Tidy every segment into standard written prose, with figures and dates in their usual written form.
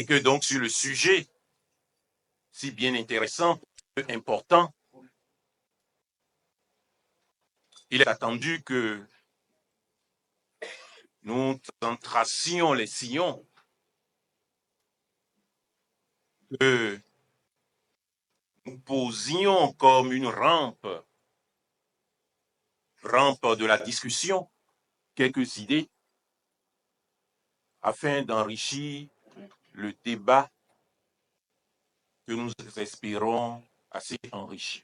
que donc sur le sujet si bien intéressant, important, il est attendu que nous tracions les sillons que nous posions comme une rampe de la discussion, quelques idées, afin d'enrichir le débat que nous espérons assez enrichi.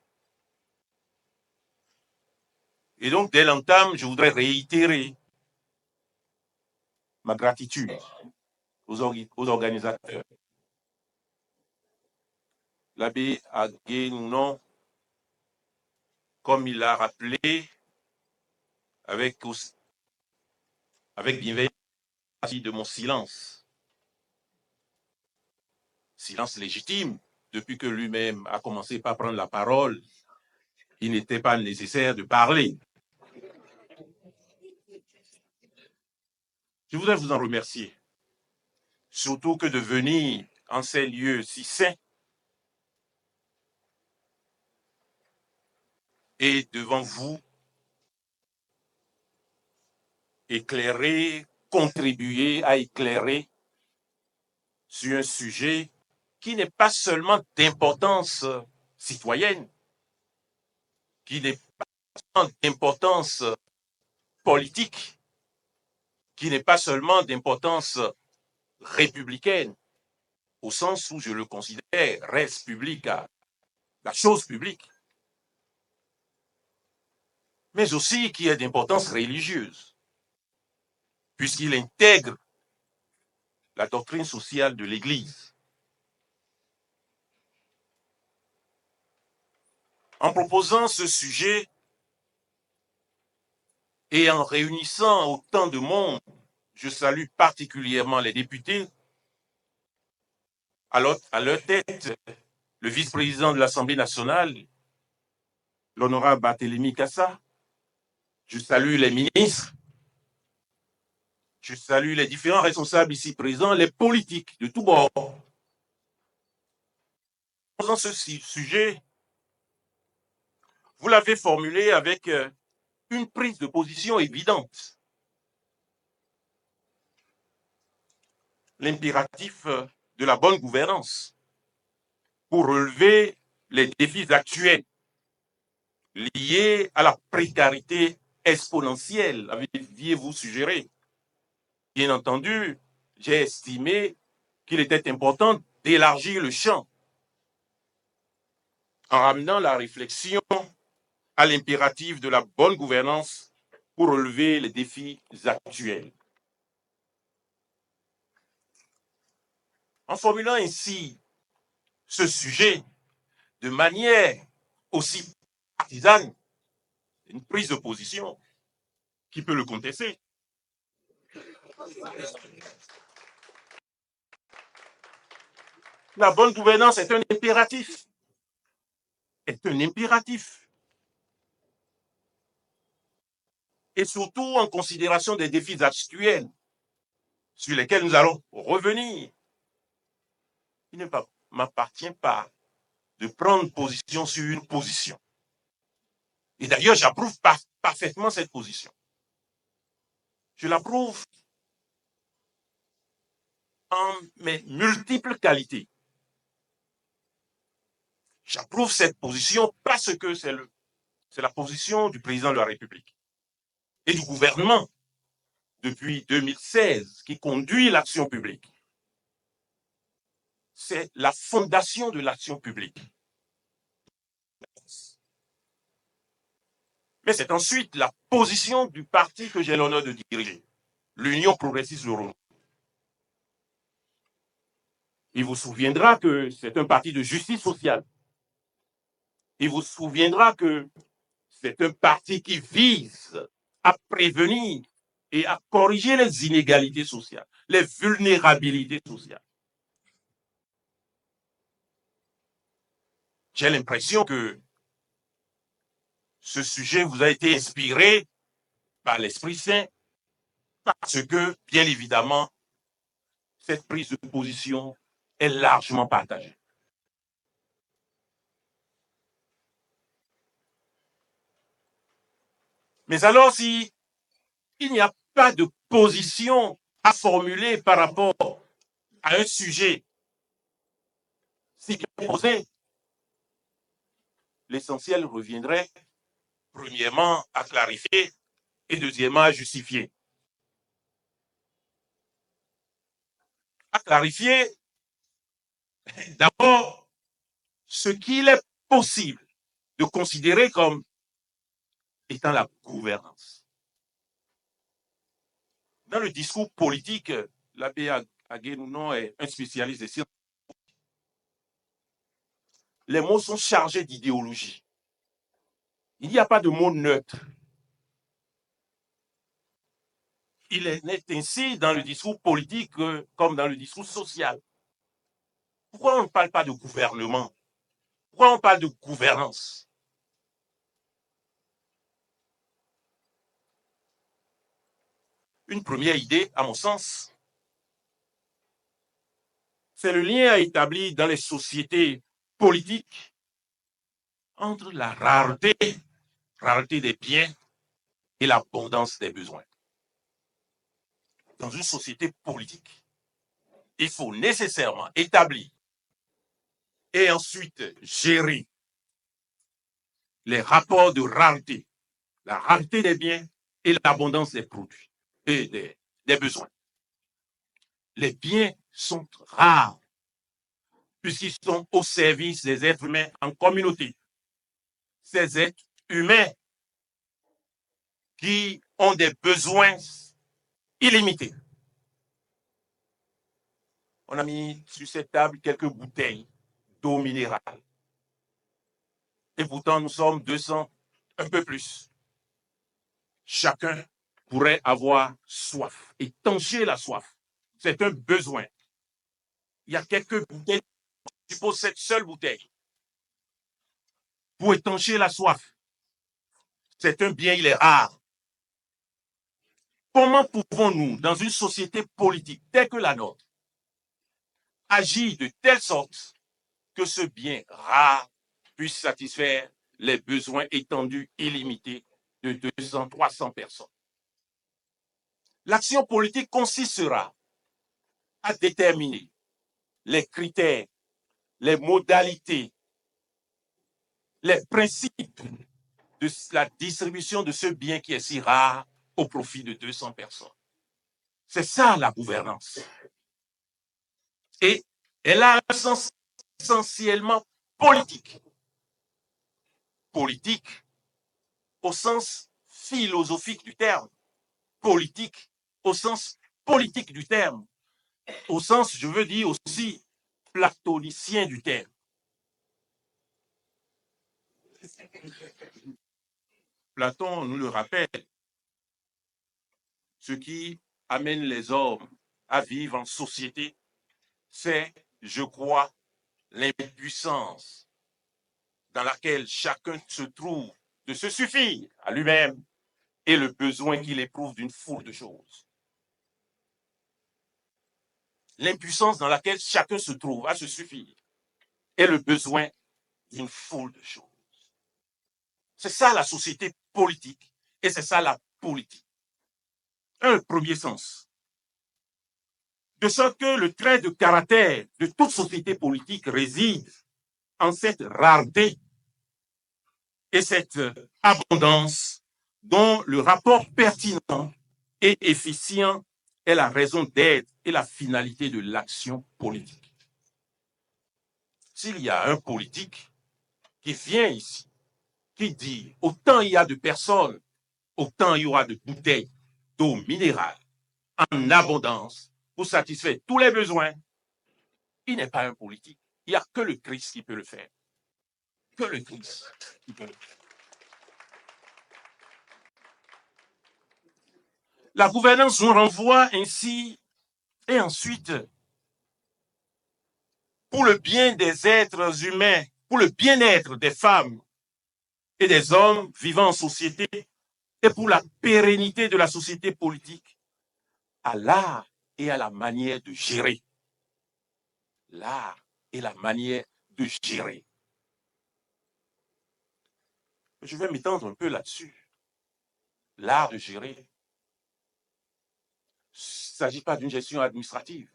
Et donc, dès l'entame, je voudrais réitérer ma gratitude aux organisateurs. L'abbé Agué Nounon, comme il l'a rappelé, avec bienveillance de mon silence. Silence légitime, depuis que lui-même a commencé par prendre la parole, il n'était pas nécessaire de parler. Je voudrais vous en remercier, surtout que de venir en ces lieux si saints et devant vous, éclairer, contribuer à éclairer sur un sujet qui n'est pas seulement d'importance citoyenne, qui n'est pas seulement d'importance politique, qui n'est pas seulement d'importance républicaine, au sens où je le considère res publica, la chose publique, mais aussi qui est d'importance religieuse, puisqu'il intègre la doctrine sociale de l'Église. En proposant ce sujet et en réunissant autant de monde, je salue particulièrement les députés, à leur tête, le vice-président de l'Assemblée nationale, l'honorable Barthélémy Cassa. Je salue les ministres, je salue les différents responsables ici présents, les politiques de tous bords. Dans ce sujet, vous l'avez formulé avec une prise de position évidente. L'impératif de la bonne gouvernance pour relever les défis actuels liés à la précarité exponentielle, aviez-vous suggéré. Bien entendu, j'ai estimé qu'il était important d'élargir le champ en ramenant la réflexion à l'impératif de la bonne gouvernance pour relever les défis actuels. En formulant ainsi ce sujet de manière aussi partisane, une prise de position, qui peut le contester? La bonne gouvernance est un impératif. Est un impératif. Et surtout en considération des défis actuels sur lesquels nous allons revenir. Il ne m'appartient pas de prendre position sur une position. Et d'ailleurs, j'approuve parfaitement cette position. Je l'approuve en mes multiples qualités. J'approuve cette position parce que c'est la position du président de la République et du gouvernement depuis 2016 qui conduit l'action publique. C'est la fondation de l'action publique. Mais c'est ensuite la position du parti que j'ai l'honneur de diriger, l'Union progressiste du Renouveau. Il vous souviendra que c'est un parti de justice sociale. Il vous souviendra que c'est un parti qui vise à prévenir et à corriger les inégalités sociales, les vulnérabilités sociales. J'ai l'impression que ce sujet vous a été inspiré par l'Esprit Saint, parce que, bien évidemment, cette prise de position est largement partagé. Mais alors, si il n'y a pas de position à formuler par rapport à un sujet si bien posé, l'essentiel reviendrait premièrement à clarifier et deuxièmement à justifier. À clarifier d'abord ce qu'il est possible de considérer comme étant la gouvernance. Dans le discours politique, l'abbé Aguenounon est un spécialiste des sciences. Les mots sont chargés d'idéologie. Il n'y a pas de mot neutre. Il est ainsi dans le discours politique comme dans le discours social. Pourquoi on ne parle pas de gouvernement? Pourquoi on parle de gouvernance? Une première idée, à mon sens, c'est le lien à établir dans les sociétés politiques entre la rareté des biens et l'abondance des besoins. Dans une société politique, il faut nécessairement établir et ensuite gérer les rapports de rareté, la rareté des biens et l'abondance des produits et des besoins. Les biens sont rares puisqu'ils sont au service des êtres humains en communauté. Ces êtres humains qui ont des besoins illimités. On a mis sur cette table quelques bouteilles d'eau minérale. Et pourtant, nous sommes 200, un peu plus. Chacun pourrait avoir soif et tancher la soif. C'est un besoin. Il y a quelques bouteilles, je suppose cette seule bouteille, pour étancher la soif. C'est un bien, il est rare. Comment pouvons-nous, dans une société politique telle que la nôtre, agir de telle sorte que ce bien rare puisse satisfaire les besoins étendus illimités de 200, 300 personnes? L'action politique consistera à déterminer les critères, les modalités, les principes de la distribution de ce bien qui est si rare au profit de 200 personnes. C'est ça la gouvernance. Et elle a un sens essentiellement politique. Politique au sens philosophique du terme. Politique au sens politique du terme. Au sens, je veux dire aussi, platonicien du terme. Platon nous le rappelle, ce qui amène les hommes à vivre en société, c'est, je crois, l'impuissance dans laquelle chacun se trouve de se suffire à lui-même et le besoin qu'il éprouve d'une foule de choses. L'impuissance dans laquelle chacun se trouve à se suffire et le besoin d'une foule de choses. C'est ça la société politique et c'est ça la politique. Un premier sens. De sorte que le trait de caractère de toute société politique réside en cette rareté et cette abondance dont le rapport pertinent et efficient est la raison d'être et la finalité de l'action politique. S'il y a un politique qui vient ici, qui dit autant il y a de personnes, autant il y aura de bouteilles d'eau minérale en abondance pour satisfaire tous les besoins, il n'est pas un politique. Il n'y a que le Christ qui peut le faire. Que le Christ qui peut le faire. La gouvernance nous renvoie ainsi, et ensuite, pour le bien des êtres humains, pour le bien-être des femmes et des hommes vivant en société, et pour la pérennité de la société politique, à l'art et à la manière de gérer l'art et la manière de gérer. Je vais m'étendre un peu là-dessus. L'art de gérer. Il ne s'agit pas d'une gestion administrative.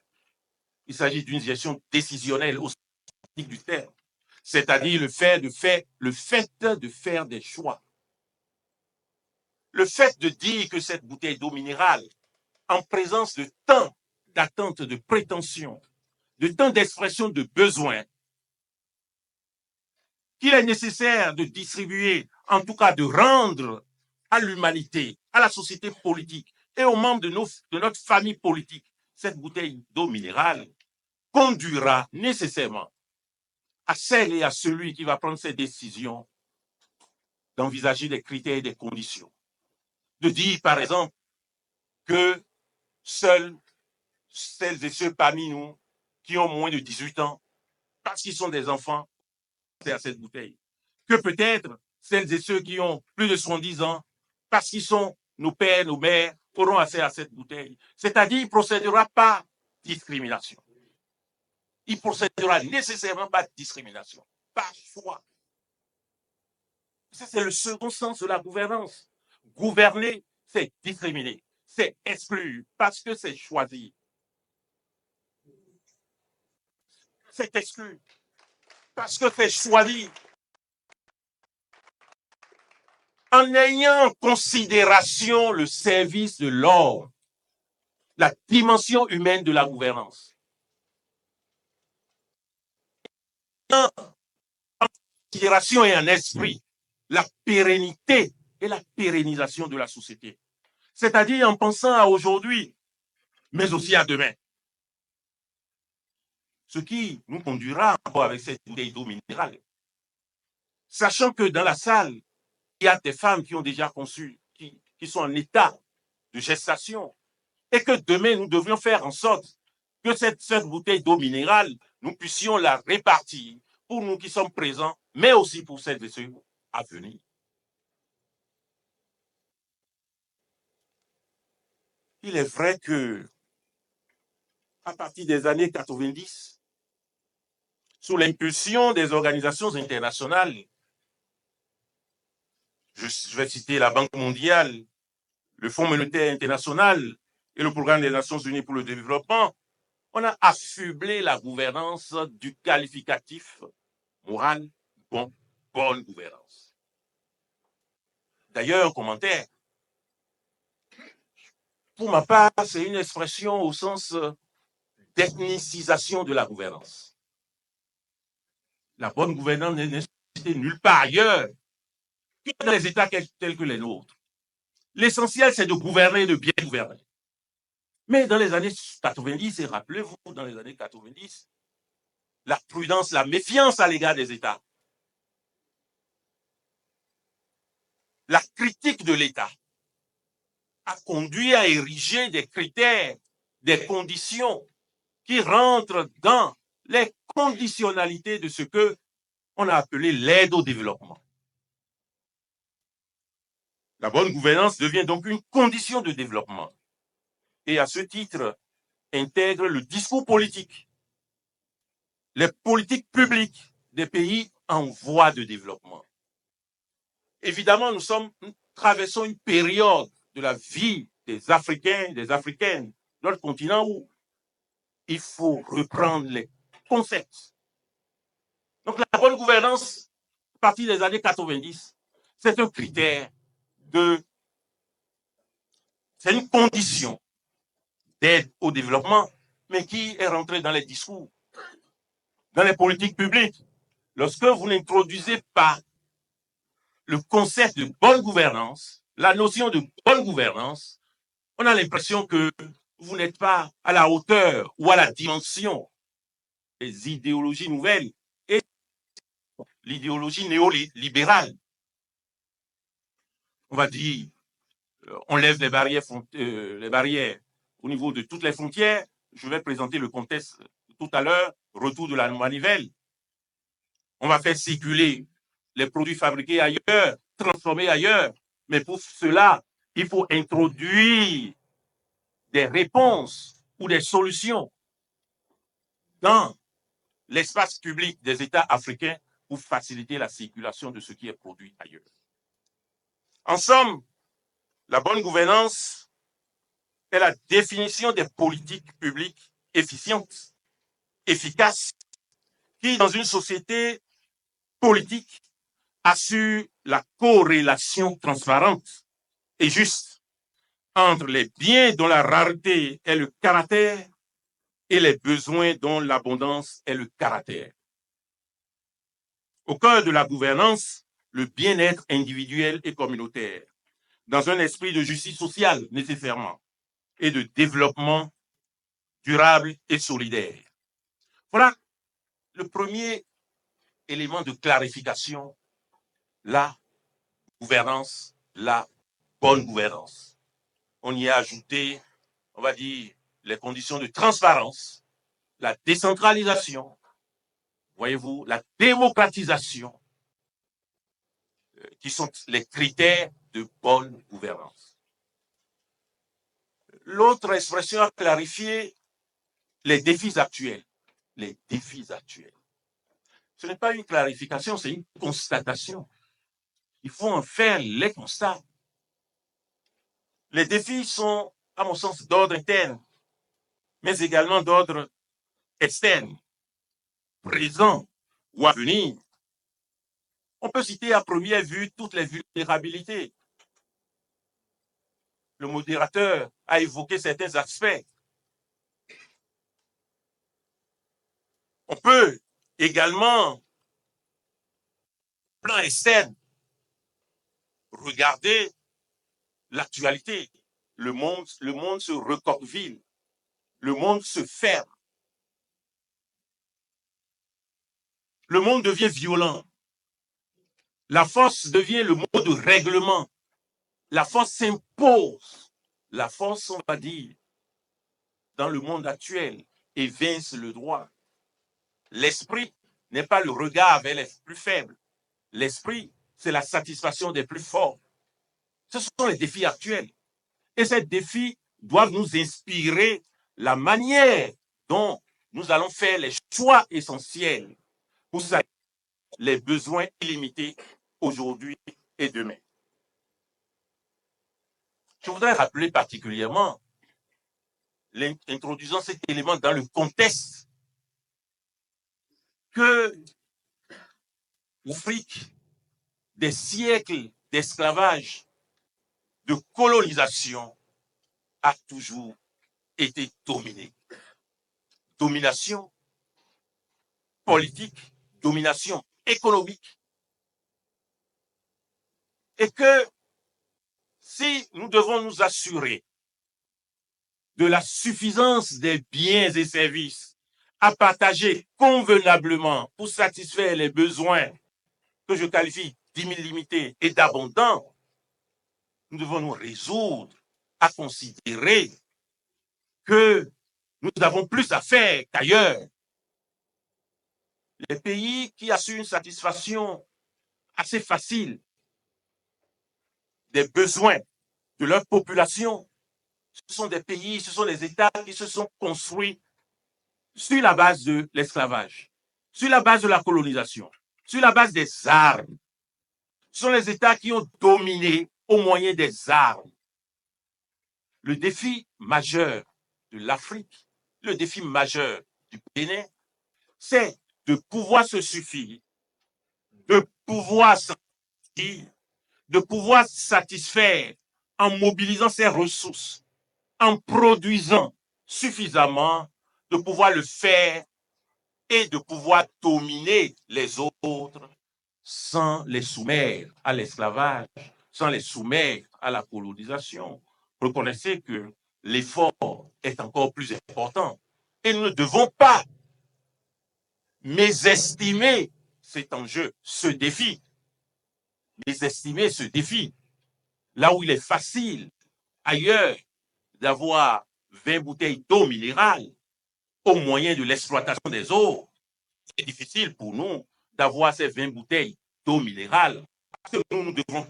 Il s'agit d'une gestion décisionnelle au sens du terme. C'est-à-dire le fait de faire des choix. Le fait de dire que cette bouteille d'eau minérale, en présence de tant d'attentes, de prétentions, de tant d'expressions de besoins, qu'il est nécessaire de distribuer, en tout cas de rendre à l'humanité, à la société politique et aux membres de notre famille politique, cette bouteille d'eau minérale conduira nécessairement à celle et à celui qui va prendre ces décisions d'envisager des critères et des conditions. De dire, par exemple, que seuls celles et ceux parmi nous qui ont moins de 18 ans, parce qu'ils sont des enfants, c'est à cette bouteille. Que peut-être celles et ceux qui ont plus de 70 ans, parce qu'ils sont nos pères, nos mères, auront accès à cette bouteille. C'est-à-dire, il ne procédera pas discrimination. Il procédera nécessairement par discrimination, par choix. Ça, c'est le second sens de la gouvernance. Gouverner, c'est discriminer, c'est exclure, parce que c'est choisir. C'est exclure, parce que c'est choisir. En ayant en considération le service de l'ordre, la dimension humaine de la gouvernance. En considération et en esprit, la pérennité et la pérennisation de la société. C'est-à-dire en pensant à aujourd'hui, mais aussi à demain. Ce qui nous conduira encore avec cette bouteille d'eau minérale. Sachant que dans la salle, il y a des femmes qui ont déjà conçu, qui sont en état de gestation, et que demain, nous devrions faire en sorte que cette bouteille d'eau minérale, nous puissions la répartir pour nous qui sommes présents, mais aussi pour celles et ceux à venir. Il est vrai que, à partir des années 90, sous l'impulsion des organisations internationales, je vais citer la Banque mondiale, le Fonds monétaire international et le Programme des Nations unies pour le développement, on a affublé la gouvernance du qualificatif moral, bonne gouvernance. D'ailleurs, un commentaire. Pour ma part, c'est une expression au sens d'ethnicisation de la gouvernance. La bonne gouvernance n'est nécessitée nulle part ailleurs que dans les États tels que les nôtres. L'essentiel, c'est de gouverner, de bien gouverner. Mais dans les années 90, et rappelez-vous, dans les années 90, la prudence, la méfiance à l'égard des États, la critique de l'État a conduit à ériger des critères, des conditions qui rentrent dans les conditionnalités de ce que on a appelé l'aide au développement. La bonne gouvernance devient donc une condition de développement et à ce titre intègre le discours politique, les politiques publiques des pays en voie de développement. Évidemment, nous traversons une période de la vie des Africains, des Africaines, notre continent où il faut reprendre les concepts. Donc la bonne gouvernance, à partir des années 90, c'est un critère c'est une condition d'aide au développement, mais qui est rentrée dans les discours, dans les politiques publiques. Lorsque vous n'introduisez pas le concept de bonne gouvernance, la notion de bonne gouvernance, on a l'impression que vous n'êtes pas à la hauteur ou à la dimension des idéologies nouvelles et l'idéologie néolibérale. On va dire, on lève les barrières au niveau de toutes les frontières. Je vais présenter le contexte tout à l'heure, retour de la manivelle. On va faire circuler les produits fabriqués ailleurs, transformés ailleurs. Mais pour cela, il faut introduire des réponses ou des solutions dans l'espace public des États africains pour faciliter la circulation de ce qui est produit ailleurs. En somme, la bonne gouvernance est la définition des politiques publiques efficientes, efficaces, qui, dans une société politique, assure la corrélation transparente et juste entre les biens dont la rareté est le caractère et les besoins dont l'abondance est le caractère. Au cœur de la gouvernance, le bien-être individuel et communautaire, dans un esprit de justice sociale nécessairement, et de développement durable et solidaire. Voilà le premier élément de clarification, la gouvernance, la bonne gouvernance. On y a ajouté, on va dire, les conditions de transparence, la décentralisation, voyez-vous, la démocratisation, qui sont les critères de bonne gouvernance. L'autre expression à clarifier, les défis actuels. Les défis actuels. Ce n'est pas une clarification, c'est une constatation. Il faut en faire les constats. Les défis sont, à mon sens, d'ordre interne, mais également d'ordre externe, présent ou à venir. On peut citer à première vue toutes les vulnérabilités. Le modérateur a évoqué certains aspects. On peut également, plan externe, regarder l'actualité. Le monde se recroqueville. Le monde se ferme. Le monde devient violent. La force devient le mot de règlement. La force s'impose. La force, on va dire, dans le monde actuel, évince le droit. L'esprit n'est pas le regard vers les plus faibles. L'esprit, c'est la satisfaction des plus forts. Ce sont les défis actuels. Et ces défis doivent nous inspirer la manière dont nous allons faire les choix essentiels pour satisfaire les besoins illimités aujourd'hui et demain. Je voudrais rappeler particulièrement, introduisant cet élément dans le contexte, que l'Afrique, des siècles d'esclavage, de colonisation, a toujours été dominée. Domination politique, domination économique. Et que si nous devons nous assurer de la suffisance des biens et services à partager convenablement pour satisfaire les besoins que je qualifie d'illimités et d'abondants, nous devons nous résoudre à considérer que nous avons plus à faire qu'ailleurs. Les pays qui assurent une satisfaction assez facile des besoins de leur population, ce sont des pays, ce sont les États qui se sont construits sur la base de l'esclavage, sur la base de la colonisation, sur la base des armes. Ce sont les États qui ont dominé au moyen des armes. Le défi majeur de l'Afrique, le défi majeur du Bénin, c'est de pouvoir se suffire, de pouvoir sortir, de pouvoir satisfaire en mobilisant ses ressources, en produisant suffisamment, de pouvoir le faire et de pouvoir dominer les autres sans les soumettre à l'esclavage, sans les soumettre à la colonisation. Reconnaissez que l'effort est encore plus important et nous ne devons pas mésestimer cet enjeu, ce défi. Mésestimer ce défi. Là où il est facile, ailleurs, d'avoir 20 bouteilles d'eau minérale au moyen de l'exploitation des eaux, c'est difficile pour nous d'avoir ces 20 bouteilles d'eau minérale parce que nous devons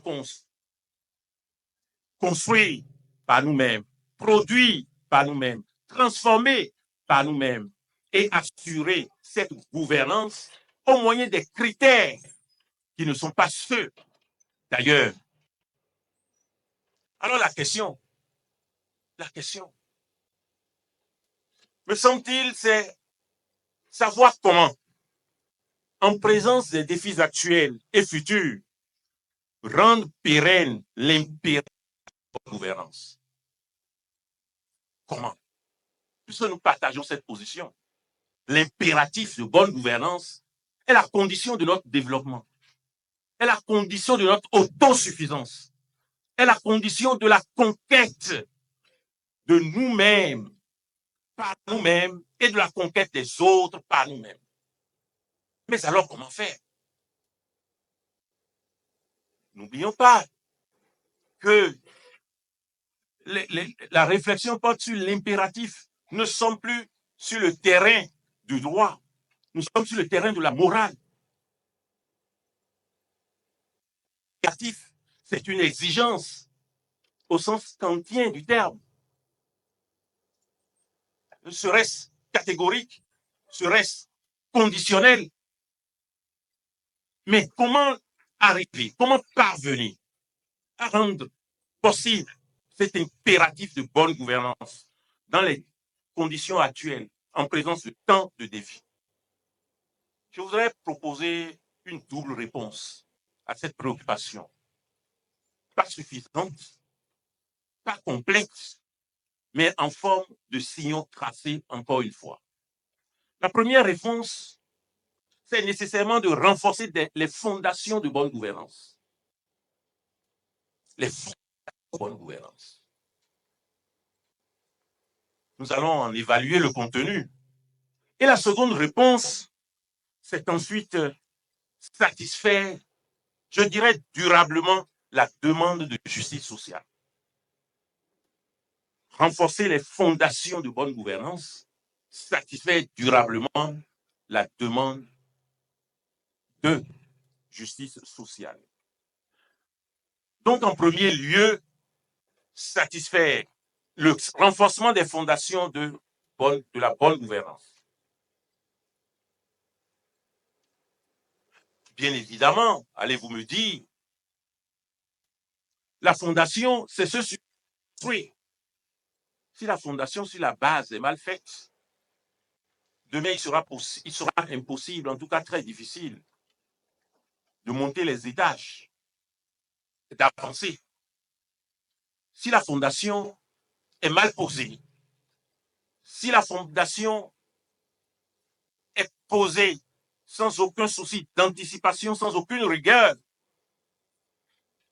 construire par nous-mêmes, produire par nous-mêmes, transformer par nous-mêmes. et assurer cette gouvernance au moyen des critères qui ne sont pas ceux d'ailleurs. Alors la question, me semble-t-il, c'est savoir comment, en présence des défis actuels et futurs, rendre pérenne l'impératif de gouvernance. Comment? Puisque nous partageons cette position, l'impératif de bonne gouvernance est la condition de notre développement, est la condition de notre autosuffisance, est la condition de la conquête de nous-mêmes par nous-mêmes et de la conquête des autres par nous-mêmes. Mais alors, comment faire? N'oublions pas que la réflexion porte sur l'impératif. Nous ne sommes plus sur le terrain du droit, nous sommes sur le terrain de la morale. L'impératif, c'est une exigence au sens kantien du terme. Serait-ce catégorique? Serait-ce conditionnel? Mais comment arriver, comment parvenir à rendre possible cet impératif de bonne gouvernance dans les conditions actuelles, en présence de tant de défis? Je voudrais proposer une double réponse à cette préoccupation. Pas suffisante, pas complexe, mais en forme de signaux tracés encore une fois. La première réponse, c'est nécessairement de renforcer les fondations de bonne gouvernance. Les fondations de bonne gouvernance. Nous allons en évaluer le contenu. Et la seconde réponse, c'est ensuite satisfaire, je dirais durablement, la demande de justice sociale. Renforcer les fondations de bonne gouvernance, satisfaire durablement la demande de justice sociale. Donc, en premier lieu, satisfaire le renforcement des fondations de la bonne gouvernance. Bien évidemment, allez-vous me dire, la fondation, c'est ce sur construire. Si la fondation, si la base est mal faite, demain, il sera impossible, en tout cas très difficile, de monter les étages, d'avancer. Si la fondation est mal posée, si la fondation est posée sans aucun souci d'anticipation, sans aucune rigueur,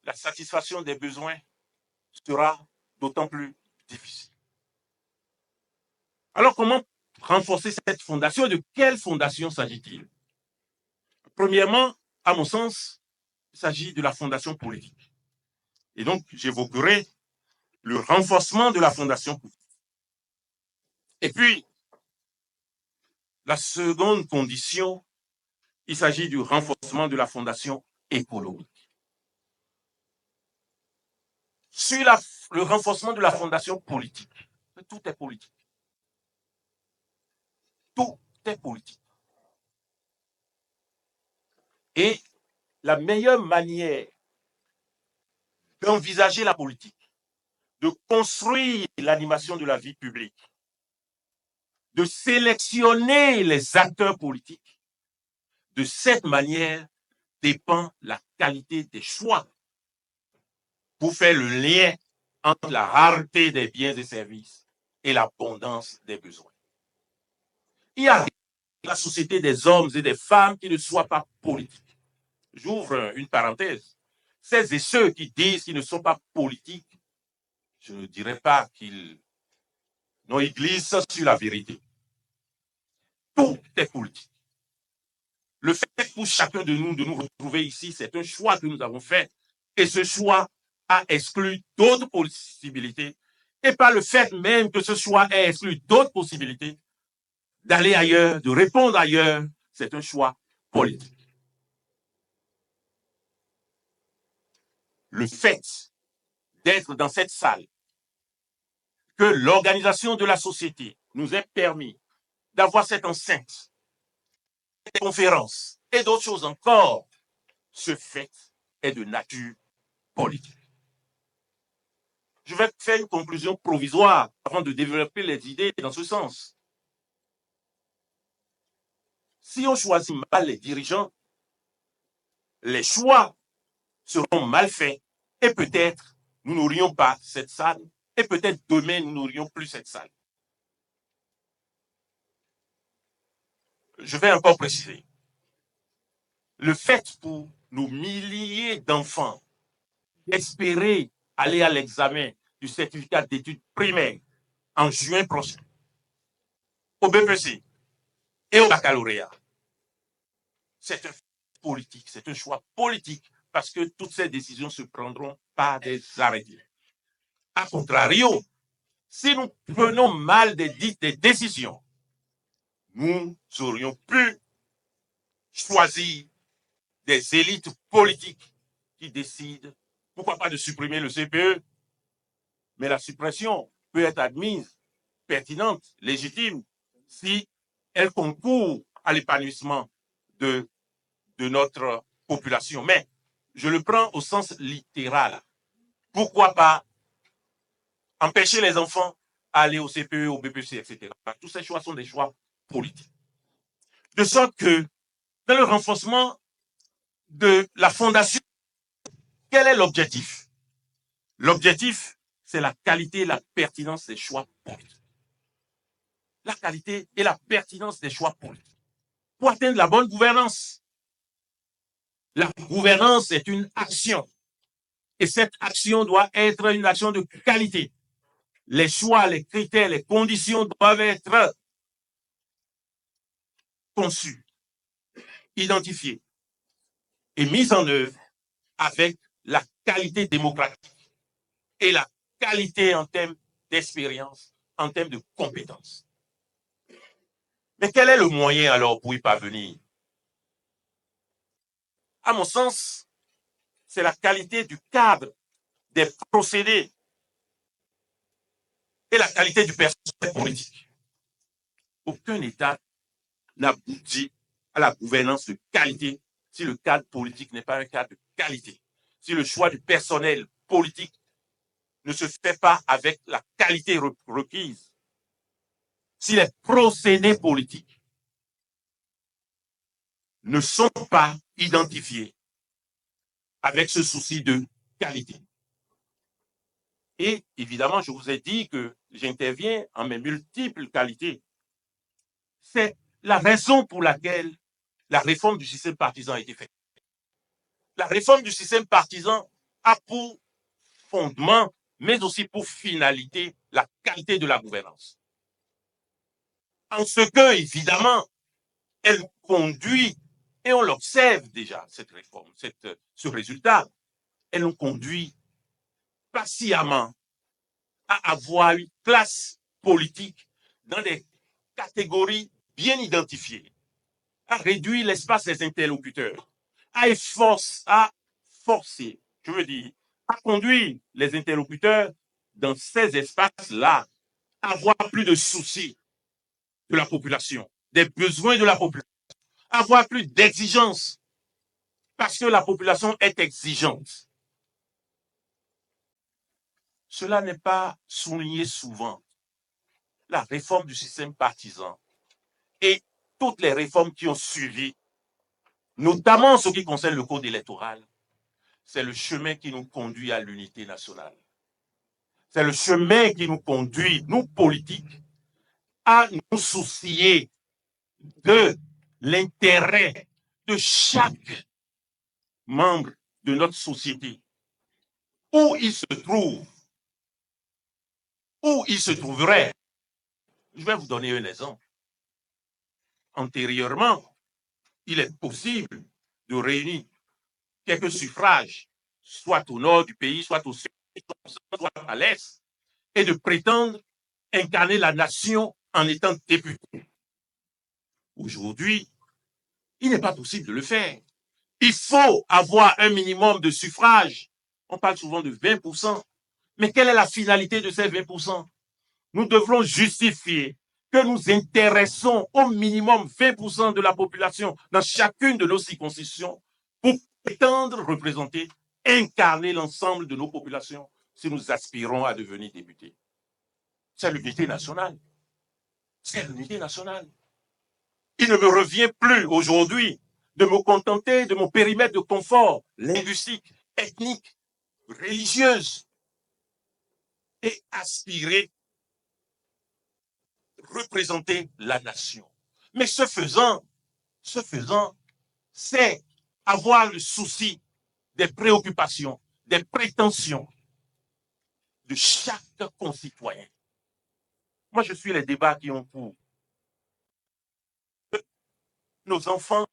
la satisfaction des besoins sera d'autant plus difficile. Alors, comment renforcer cette fondation et de quelle fondation s'agit-il? Premièrement, à mon sens, il s'agit de la fondation politique. Et donc, j'évoquerai le renforcement de la fondation politique. Et puis, la seconde condition, il s'agit du renforcement de la fondation économique. Sur le renforcement de la fondation politique, tout est politique. Tout est politique. Et la meilleure manière d'envisager la politique, de construire l'animation de la vie publique, de sélectionner les acteurs politiques, de cette manière dépend la qualité des choix pour faire le lien entre la rareté des biens et services et l'abondance des besoins. Il y a la société des hommes et des femmes qui ne soient pas politiques. J'ouvre une parenthèse. Celles et ceux qui disent qu'ils ne sont pas politiques, je ne dirais pas qu'ils glissent sur la vérité. Tout est politique. Le fait pour chacun de nous retrouver ici, c'est un choix que nous avons fait. Et ce choix a exclu d'autres possibilités. Et pas le fait même que ce choix ait exclu d'autres possibilités d'aller ailleurs, de répondre ailleurs, c'est un choix politique. Le fait d'être dans cette salle, que l'organisation de la société nous ait permis d'avoir cette enceinte, des conférences et d'autres choses encore, ce fait est de nature politique. Je vais faire une conclusion provisoire avant de développer les idées dans ce sens. Si on choisit mal les dirigeants, les choix seront mal faits et peut-être nous n'aurions pas cette salle et peut-être demain nous n'aurions plus cette salle. Je vais encore préciser. Le fait pour nos milliers d'enfants d'espérer aller à l'examen du certificat d'études primaires en juin prochain, au BPC et au baccalauréat, c'est un politique, c'est un choix politique parce que toutes ces décisions se prendront par des arrêtés. A contrario, si nous prenons mal des décisions, nous aurions pu choisir des élites politiques qui décident, pourquoi pas de supprimer le CPE, mais la suppression peut être admise, pertinente, légitime, si elle concourt à l'épanouissement de notre population. Mais je le prends au sens littéral. Pourquoi pas empêcher les enfants d'aller au CPE, au BPC, etc. Tous ces choix sont des choix politiques. De sorte que, dans le renforcement de la fondation, quel est l'objectif? L'objectif, c'est la qualité et la pertinence des choix politiques. La qualité et la pertinence des choix politiques. Pour atteindre la bonne gouvernance. La gouvernance est une action. Et cette action doit être une action de qualité. Les choix, les critères, les conditions doivent être conçus, identifiés et mis en œuvre avec la qualité démocratique et la qualité en termes d'expérience, en termes de compétences. Mais quel est le moyen alors pour y parvenir? À mon sens, c'est la qualité du cadre, des procédés et la qualité du personnel politique. Aucun État n'aboutit à la gouvernance de qualité si le cadre politique n'est pas un cadre de qualité. Si le choix du personnel politique ne se fait pas avec la qualité requise. Si les procédés politiques ne sont pas identifiés avec ce souci de qualité. Et évidemment, je vous ai dit que j'interviens en mes multiples qualités. C'est la raison pour laquelle la réforme du système partisan a été faite. La réforme du système partisan a pour fondement, mais aussi pour finalité, la qualité de la gouvernance. En ce que, évidemment, elle conduit, et on l'observe déjà, cette réforme, ce résultat, elle nous conduit patiemment à avoir une classe politique dans des catégories bien identifiées, à réduire l'espace des interlocuteurs, à forcer, je veux dire, à conduire les interlocuteurs dans ces espaces-là, à avoir plus de soucis de la population, des besoins de la population, avoir plus d'exigences, parce que la population est exigeante. Cela n'est pas souligné souvent. La réforme du système partisan et toutes les réformes qui ont suivi, notamment en ce qui concerne le code électoral, c'est le chemin qui nous conduit à l'unité nationale. C'est le chemin qui nous conduit, nous politiques, à nous soucier de l'intérêt de chaque membre de notre société, où il se trouve, où il se trouverait. Je vais vous donner un exemple. Antérieurement, il est possible de réunir quelques suffrages, soit au nord du pays, soit au sud, soit à l'est, et de prétendre incarner la nation en étant député. Aujourd'hui, il n'est pas possible de le faire. Il faut avoir un minimum de suffrages. On parle souvent de 20%. Mais quelle est la finalité de ces 20%? Nous devrons justifier que nous intéressons au minimum 20% de la population dans chacune de nos circonscriptions pour prétendre représenter, incarner l'ensemble de nos populations si nous aspirons à devenir députés. C'est l'unité nationale. C'est l'unité nationale. Il ne me revient plus aujourd'hui de me contenter de mon périmètre de confort linguistique, ethnique, religieuse et aspirer, représenter la nation. Mais ce faisant, c'est avoir le souci des préoccupations, des prétentions de chaque concitoyen. Moi, je suis les débats qui ont cours. Nos enfants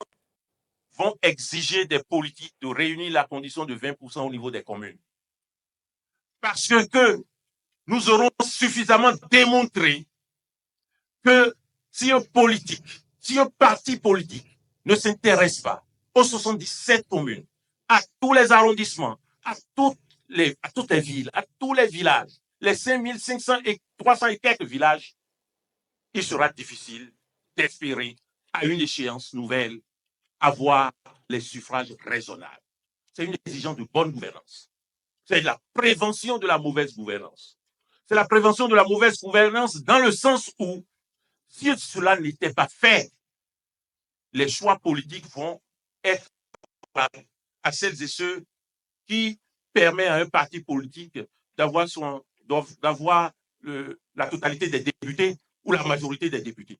vont exiger des politiques de réunir la condition de 20% au niveau des communes. Parce que nous aurons suffisamment démontré que si un parti politique ne s'intéresse pas aux 77 communes, à tous les arrondissements, à toutes les villes, à tous les villages, les 5500 et 300 et quelques villages, il sera difficile d'espérer à une échéance nouvelle avoir les suffrages raisonnables. C'est une exigence de bonne gouvernance. C'est la prévention de la mauvaise gouvernance. C'est la prévention de la mauvaise gouvernance dans le sens où, si cela n'était pas fait, les choix politiques vont être à celles et ceux qui permettent à un parti politique d'avoir la totalité des députés ou la majorité des députés.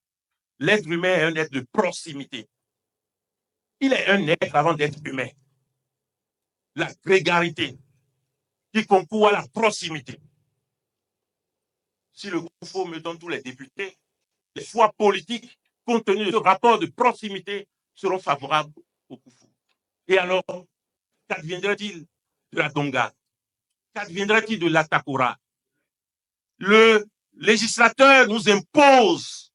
L'être humain est un être de proximité. Il est un être avant d'être humain. La grégarité qui concourt à la proximité. Si le Koufo me donne tous les députés, les choix politiques, compte tenu de ce rapport de proximité, seront favorables au Koufo. Et alors, qu'adviendrait-il de la Tonga? Qu'adviendrait-il de l'Atakora? Le législateur nous impose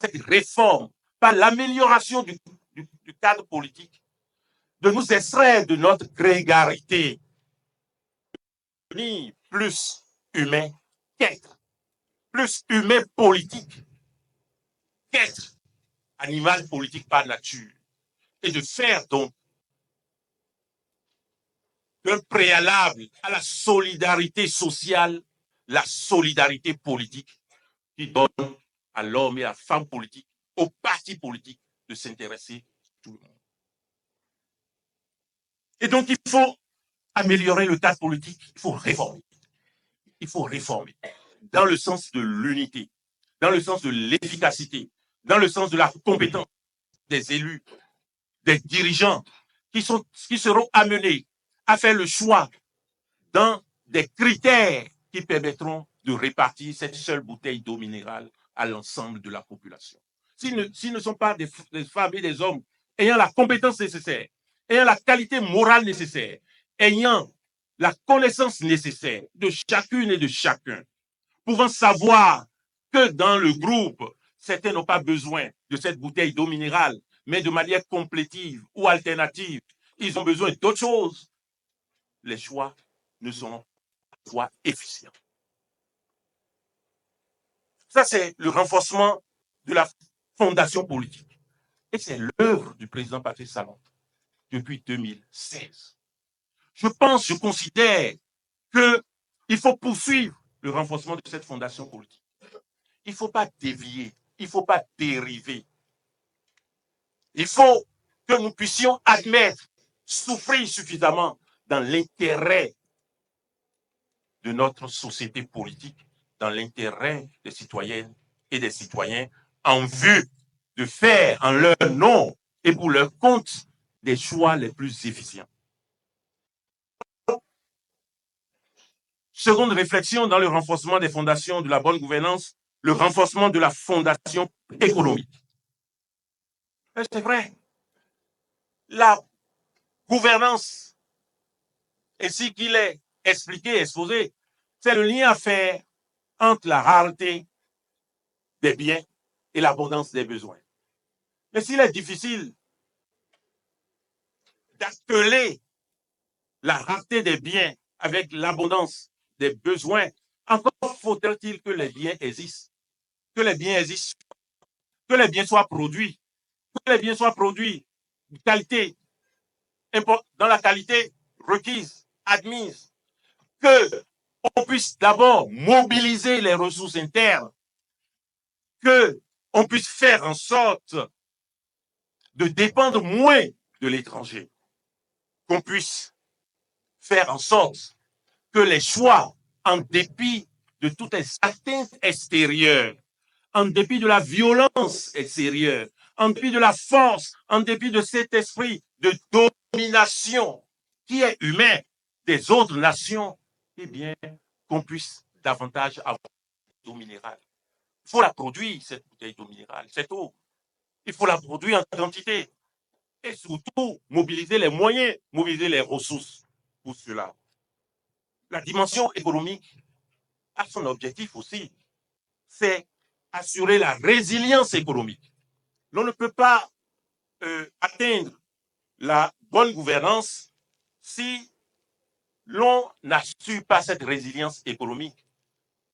cette réforme par l'amélioration du cadre politique, de nous extraire de notre grégarité, devenir plus humain qu'être, plus humain politique qu'être animal politique par nature, et de faire donc un préalable à la solidarité sociale, la solidarité politique qui donne à l'homme et à la femme politique, aux partis politiques, de s'intéresser à tout le monde. Et donc, il faut améliorer le cadre politique, il faut réformer. Il faut réformer dans le sens de l'unité, dans le sens de l'efficacité, dans le sens de la compétence des élus, des dirigeants qui seront amenés à faire le choix dans des critères qui permettront de répartir cette seule bouteille d'eau minérale à l'ensemble de la population. S'ils ne sont pas des femmes et des hommes ayant la compétence nécessaire, ayant la qualité morale nécessaire, ayant la connaissance nécessaire de chacune et de chacun, pouvant savoir que dans le groupe, certains n'ont pas besoin de cette bouteille d'eau minérale, mais de manière complétive ou alternative, ils ont besoin d'autre chose. Les choix ne sont pas efficients. Ça, c'est le renforcement de la fondation politique. Et c'est l'œuvre du président Patrice Talon depuis 2016. Je considère qu'il faut poursuivre le renforcement de cette fondation politique. Il ne faut pas dévier, il ne faut pas dériver. Il faut que nous puissions admettre, souffrir suffisamment dans l'intérêt de notre société politique, dans l'intérêt des citoyennes et des citoyens, en vue de faire en leur nom et pour leur compte des choix les plus efficients. Seconde réflexion dans le renforcement des fondations de la bonne gouvernance, le renforcement de la fondation économique. C'est vrai, la gouvernance, ainsi qu'il est expliqué, exposé, c'est le lien à faire entre la rareté des biens et l'abondance des besoins. Mais s'il est difficile d'atteler la rareté des biens avec l'abondance des besoins, encore faut-il que les biens existent. que les biens existent, que les biens soient produits, que les biens soient produits de qualité, dans la qualité requise, admise, que on puisse d'abord mobiliser les ressources internes, que on puisse faire en sorte de dépendre moins de l'étranger, qu'on puisse faire en sorte que les choix, en dépit de toutes les atteintes extérieures, en dépit de la violence extérieure, en dépit de la force, en dépit de cet esprit de domination qui est humain des autres nations, eh bien, qu'on puisse davantage avoir d'eau minérale. Il faut la produire, cette bouteille d'eau minérale, cette eau. Il faut la produire en quantité. Et surtout, mobiliser les moyens, mobiliser les ressources pour cela. La dimension économique a son objectif aussi, c'est assurer la résilience économique. L'on ne peut pas atteindre la bonne gouvernance si l'on n'assure pas cette résilience économique,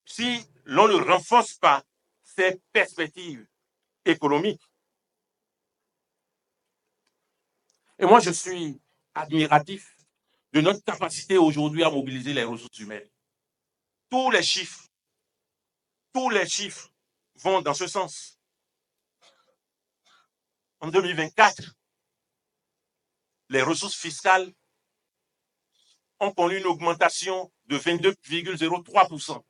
si l'on ne renforce pas ces perspectives économiques. Et moi, je suis admiratif de notre capacité aujourd'hui à mobiliser les ressources humaines. Tous les chiffres vont dans ce sens. En 2024, les ressources fiscales ont connu une augmentation de 22,03%.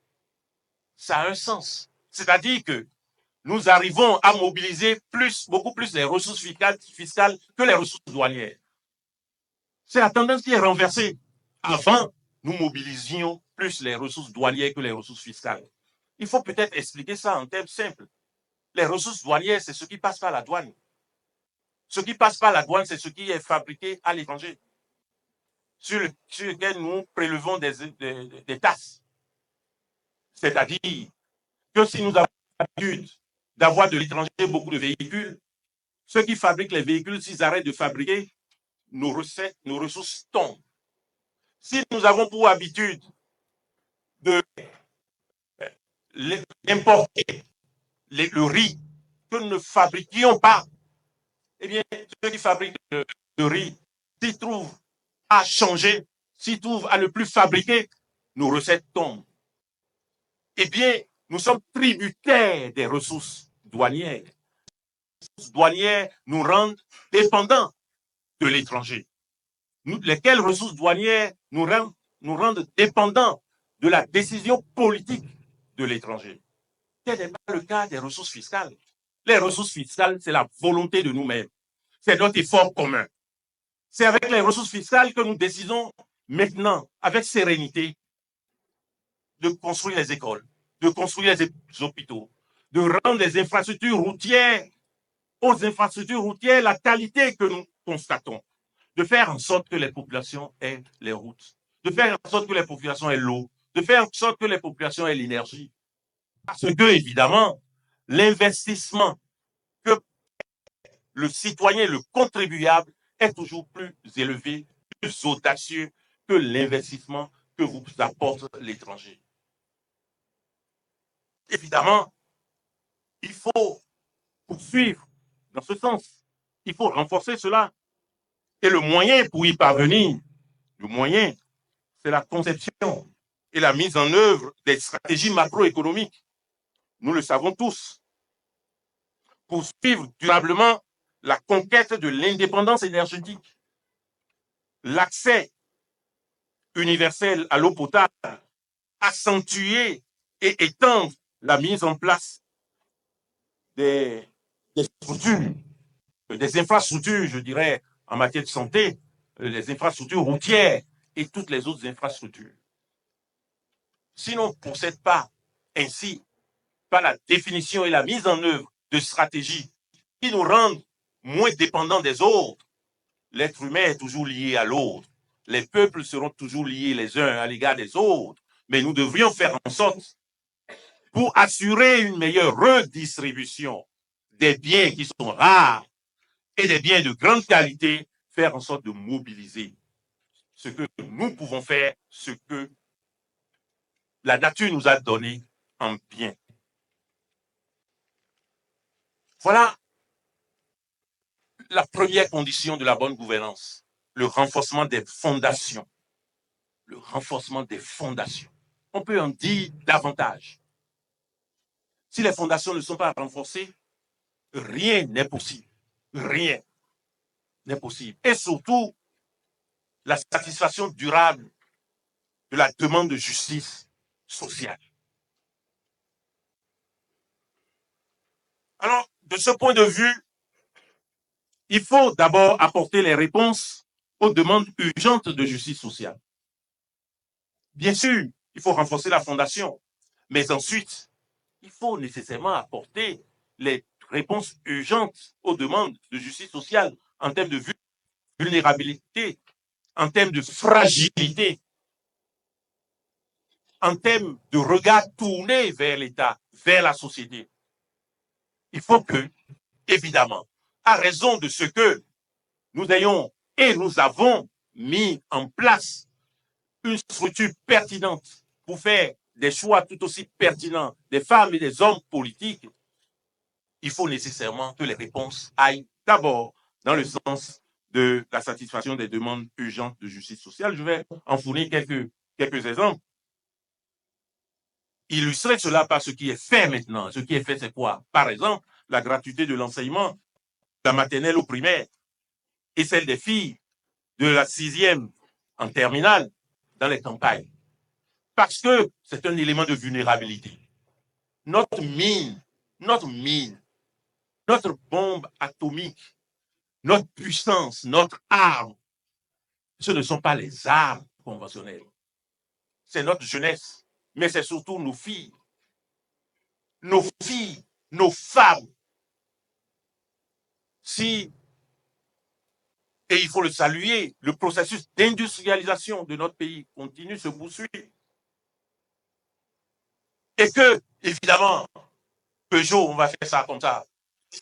Ça a un sens. C'est-à-dire que nous arrivons à mobiliser beaucoup plus les ressources fiscales que les ressources douanières. C'est la tendance qui est renversée. Avant, nous mobilisions plus les ressources douanières que les ressources fiscales. Il faut peut-être expliquer ça en termes simples. Les ressources douanières, c'est ce qui passe par la douane. Ce qui passe par la douane, c'est ce qui est fabriqué à l'étranger, sur lequel nous prélevons des taxes. C'est-à-dire que si nous avons l'habitude d'avoir de l'étranger beaucoup de véhicules, ceux qui fabriquent les véhicules, s'ils arrêtent de fabriquer, nos ressources tombent. Si nous avons pour habitude d'importer le riz que nous ne fabriquions pas, eh bien, ceux qui fabriquent le riz, s'ils trouvent à changer, s'ils trouvent à ne plus fabriquer, nos recettes tombent. Eh bien, nous sommes tributaires des ressources douanières. Les ressources douanières nous rendent dépendants de l'étranger. Lesquelles ressources douanières nous rendent dépendants de la décision politique de l'étranger. Tel n'est pas le cas des ressources fiscales. Les ressources fiscales, c'est la volonté de nous-mêmes. C'est notre effort commun. C'est avec les ressources fiscales que nous décidons maintenant, avec sérénité, de construire les écoles, de construire les hôpitaux, de rendre les infrastructures routières, aux infrastructures routières, la qualité que nous constatons, de faire en sorte que les populations aient les routes, de faire en sorte que les populations aient l'eau, de faire en sorte que les populations aient l'énergie. Parce que, évidemment, l'investissement que le citoyen, le contribuable, est toujours plus élevé, plus audacieux que l'investissement que vous apporte l'étranger. Évidemment, il faut poursuivre dans ce sens. Il faut renforcer cela. Et le moyen pour y parvenir, le moyen, c'est la conception et la mise en œuvre des stratégies macroéconomiques. Nous le savons tous. Poursuivre durablement la conquête de l'indépendance énergétique, l'accès universel à l'eau potable, accentuer et étendre la mise en place des structures, des infrastructures, je dirais, en matière de santé, les infrastructures routières et toutes les autres infrastructures. Si l'on ne procède pas ainsi par la définition et la mise en œuvre de stratégies qui nous rendent moins dépendants des autres, l'être humain est toujours lié à l'autre. Les peuples seront toujours liés les uns à l'égard des autres. Mais nous devrions faire en sorte, pour assurer une meilleure redistribution des biens qui sont rares et des biens de grande qualité, faire en sorte de mobiliser ce que nous pouvons faire, ce que la nature nous a donné en bien. Voilà la première condition de la bonne gouvernance, le renforcement des fondations. Le renforcement des fondations. On peut en dire davantage. Si les fondations ne sont pas renforcées, rien n'est possible. Rien n'est possible. Et surtout, la satisfaction durable de la demande de justice sociale. Alors, de ce point de vue, il faut d'abord apporter les réponses aux demandes urgentes de justice sociale. Bien sûr, il faut renforcer la fondation, mais ensuite, il faut nécessairement apporter les réponses urgentes aux demandes de justice sociale en termes de vulnérabilité, en termes de fragilité, en termes de regard tourné vers l'État, vers la société. Il faut que, évidemment, à raison de ce que nous ayons et nous avons mis en place une structure pertinente pour faire des choix tout aussi pertinents des femmes et des hommes politiques, il faut nécessairement que les réponses aillent d'abord dans le sens de la satisfaction des demandes urgentes de justice sociale. Je vais en fournir quelques exemples. Illustrer cela par ce qui est fait maintenant. Ce qui est fait, c'est quoi? Par exemple, la gratuité de l'enseignement, de la maternelle au primaire, et celle des filles de la 6e en terminale dans les campagnes. Parce que c'est un élément de vulnérabilité. Notre mine, notre bombe atomique, notre puissance, notre arme, ce ne sont pas les armes conventionnelles. C'est notre jeunesse, mais c'est surtout nos filles, nos femmes. Si, et il faut le saluer, le processus d'industrialisation de notre pays continue, se poursuit. Et que, évidemment, Peugeot, on va faire ça comme ça,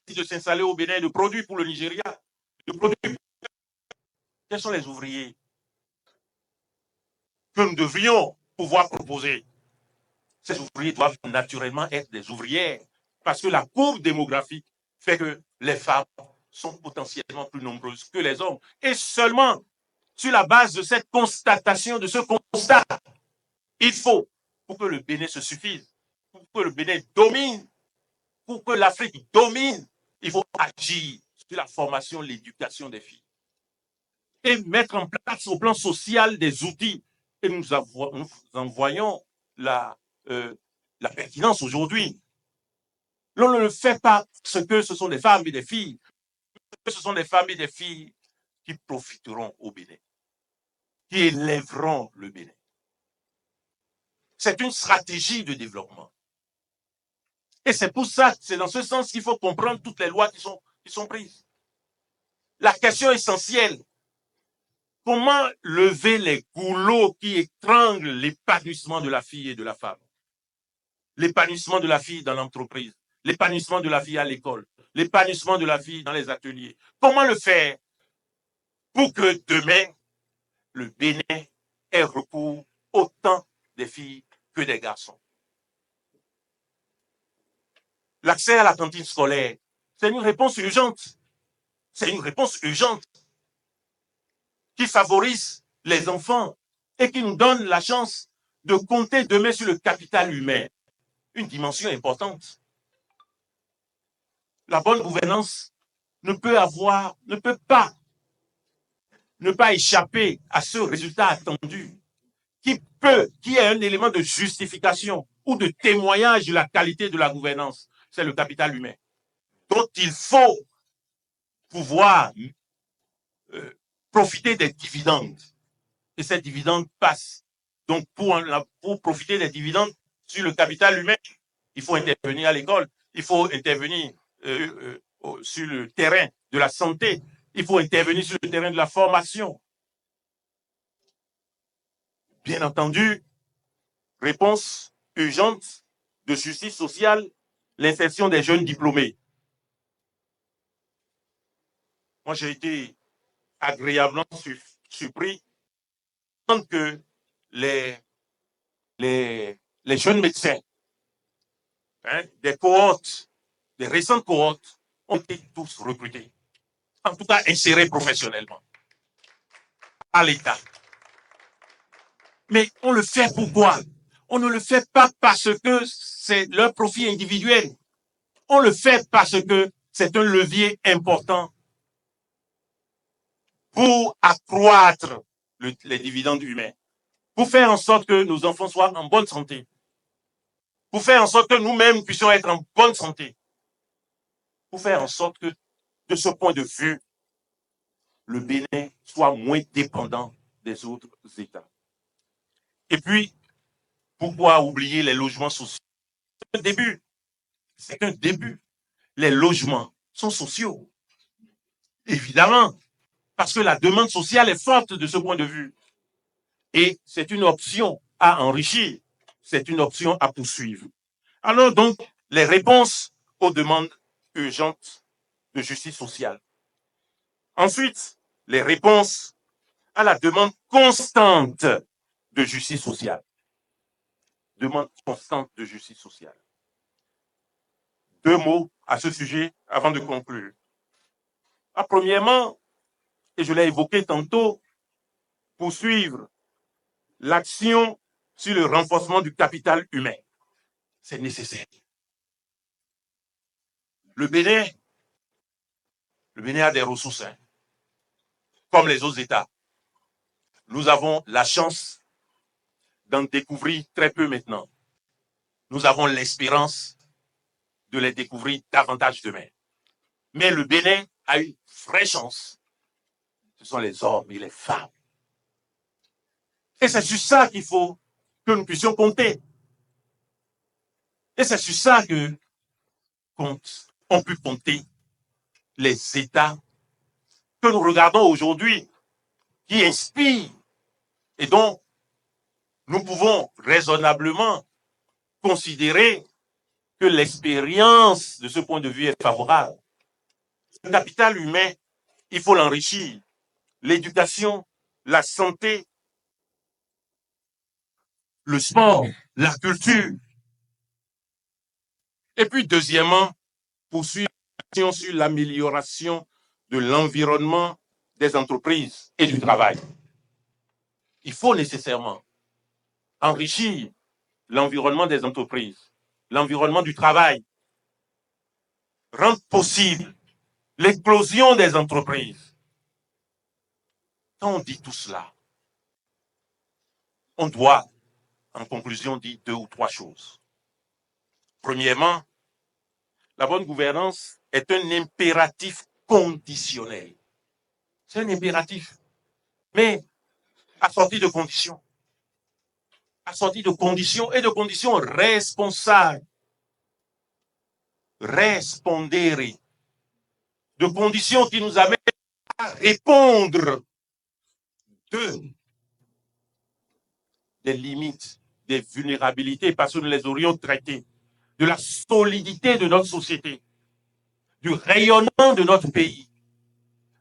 de s'installer au Bénin, de produire pour le Nigeria, de produire. Quels sont les ouvriers que nous devrions pouvoir proposer? Ces ouvriers doivent naturellement être des ouvrières, parce que la courbe démographique fait que les femmes sont potentiellement plus nombreuses que les hommes. Et seulement sur la base de cette constatation, de ce constat, il faut, pour que le Bénin se suffise, pour que le Bénin domine, pour que l'Afrique domine, il faut agir sur la formation, l'éducation des filles. Et mettre en place au plan social des outils. Et nous en voyons la pertinence aujourd'hui. L'on ne le fait pas parce que ce sont des femmes et des filles, ce sont des femmes et des filles qui profiteront au Bénin, qui élèveront le Bénin. C'est une stratégie de développement. Et c'est pour ça, c'est dans ce sens qu'il faut comprendre toutes les lois qui sont prises. La question essentielle, comment lever les goulots qui étranglent l'épanouissement de la fille et de la femme? L'épanouissement de la fille dans l'entreprise, l'épanouissement de la fille à l'école, l'épanouissement de la fille dans les ateliers. Comment le faire pour que demain, le Bénin ait recours autant des filles que des garçons? L'accès à la cantine scolaire, c'est une réponse urgente. C'est une réponse urgente qui favorise les enfants et qui nous donne la chance de compter demain sur le capital humain. Une dimension importante. La bonne gouvernance ne peut pas échapper à ce résultat attendu qui est un élément de justification ou de témoignage de la qualité de la gouvernance. C'est le capital humain, dont il faut pouvoir profiter des dividendes. Et ces dividendes passent. Donc, pour profiter des dividendes sur le capital humain, il faut intervenir à l'école, il faut intervenir sur le terrain de la santé, il faut intervenir sur le terrain de la formation. Bien entendu, réponse urgente de justice sociale, l'insertion des jeunes diplômés. Moi, j'ai été agréablement surpris que les jeunes médecins, des cohortes, des récentes cohortes, ont été tous recrutés, en tout cas insérés professionnellement à l'État. Mais on le fait pourquoi? On ne le fait pas parce que c'est leur profit individuel. On le fait parce que c'est un levier important pour accroître les dividendes humains, pour faire en sorte que nos enfants soient en bonne santé, pour faire en sorte que nous-mêmes puissions être en bonne santé, pour faire en sorte que, de ce point de vue, le Bénin soit moins dépendant des autres États. Et puis, pourquoi oublier les logements sociaux? C'est un début. C'est un début. Les logements sont sociaux. Évidemment, parce que la demande sociale est forte de ce point de vue. Et c'est une option à enrichir. C'est une option à poursuivre. Alors donc, les réponses aux demandes urgentes de justice sociale. Ensuite, les réponses à la demande constante de justice sociale. Demande constante de justice sociale. 2 mots à ce sujet avant de conclure. Premièrement, et je l'ai évoqué tantôt, poursuivre l'action sur le renforcement du capital humain. C'est nécessaire. Le Bénin a des ressources, comme les autres États. Nous avons la chance d'en découvrir très peu maintenant. Nous avons l'espérance de les découvrir davantage demain. Mais le Bénin a une vraie chance. Ce sont les hommes et les femmes. Et c'est sur ça qu'il faut que nous puissions compter. Et c'est sur ça que on peut compter les États que nous regardons aujourd'hui, qui inspirent et dont nous pouvons raisonnablement considérer que l'expérience de ce point de vue est favorable. Le capital humain, il faut l'enrichir. L'éducation, la santé, le sport, la culture. Et puis, deuxièmement, poursuivre l'action sur l'amélioration de l'environnement des entreprises et du travail. Il faut nécessairement enrichir l'environnement des entreprises, l'environnement du travail, rendre possible l'éclosion des entreprises. Quand on dit tout cela, on doit, en conclusion, dire 2 ou 3 choses. Premièrement, la bonne gouvernance est un impératif conditionnel. C'est un impératif, mais assorti de conditions. Assorti de conditions et de conditions responsables. Respondere. De conditions qui nous amènent à répondre des limites, des vulnérabilités, parce que nous les aurions traitées, de la solidité de notre société, du rayonnement de notre pays,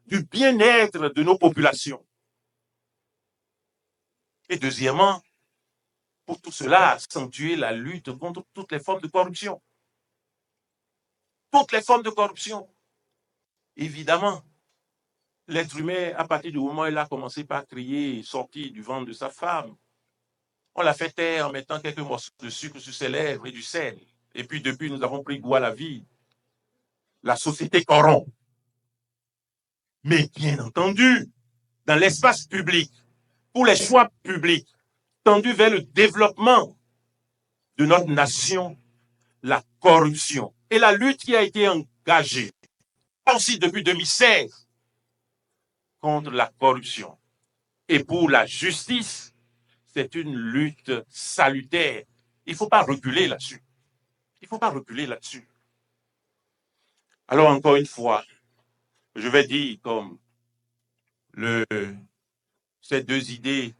du bien-être de nos populations. Et deuxièmement, pour tout cela, accentuer la lutte contre toutes les formes de corruption. Toutes les formes de corruption. Évidemment, l'être humain, à partir du moment où il a commencé par crier, sorti du ventre de sa femme, on l'a fait taire en mettant quelques morceaux de sucre sur ses lèvres et du sel. Et puis depuis, nous avons pris goût à la vie. La société corrompt. Mais bien entendu, dans l'espace public, pour les choix publics, tendus vers le développement de notre nation, la corruption et la lutte qui a été engagée, aussi depuis 2016, contre la corruption et pour la justice, c'est une lutte salutaire. Il ne faut pas reculer là-dessus. Il ne faut pas reculer là-dessus. Alors, encore une fois, je vais dire comme ces 2 idées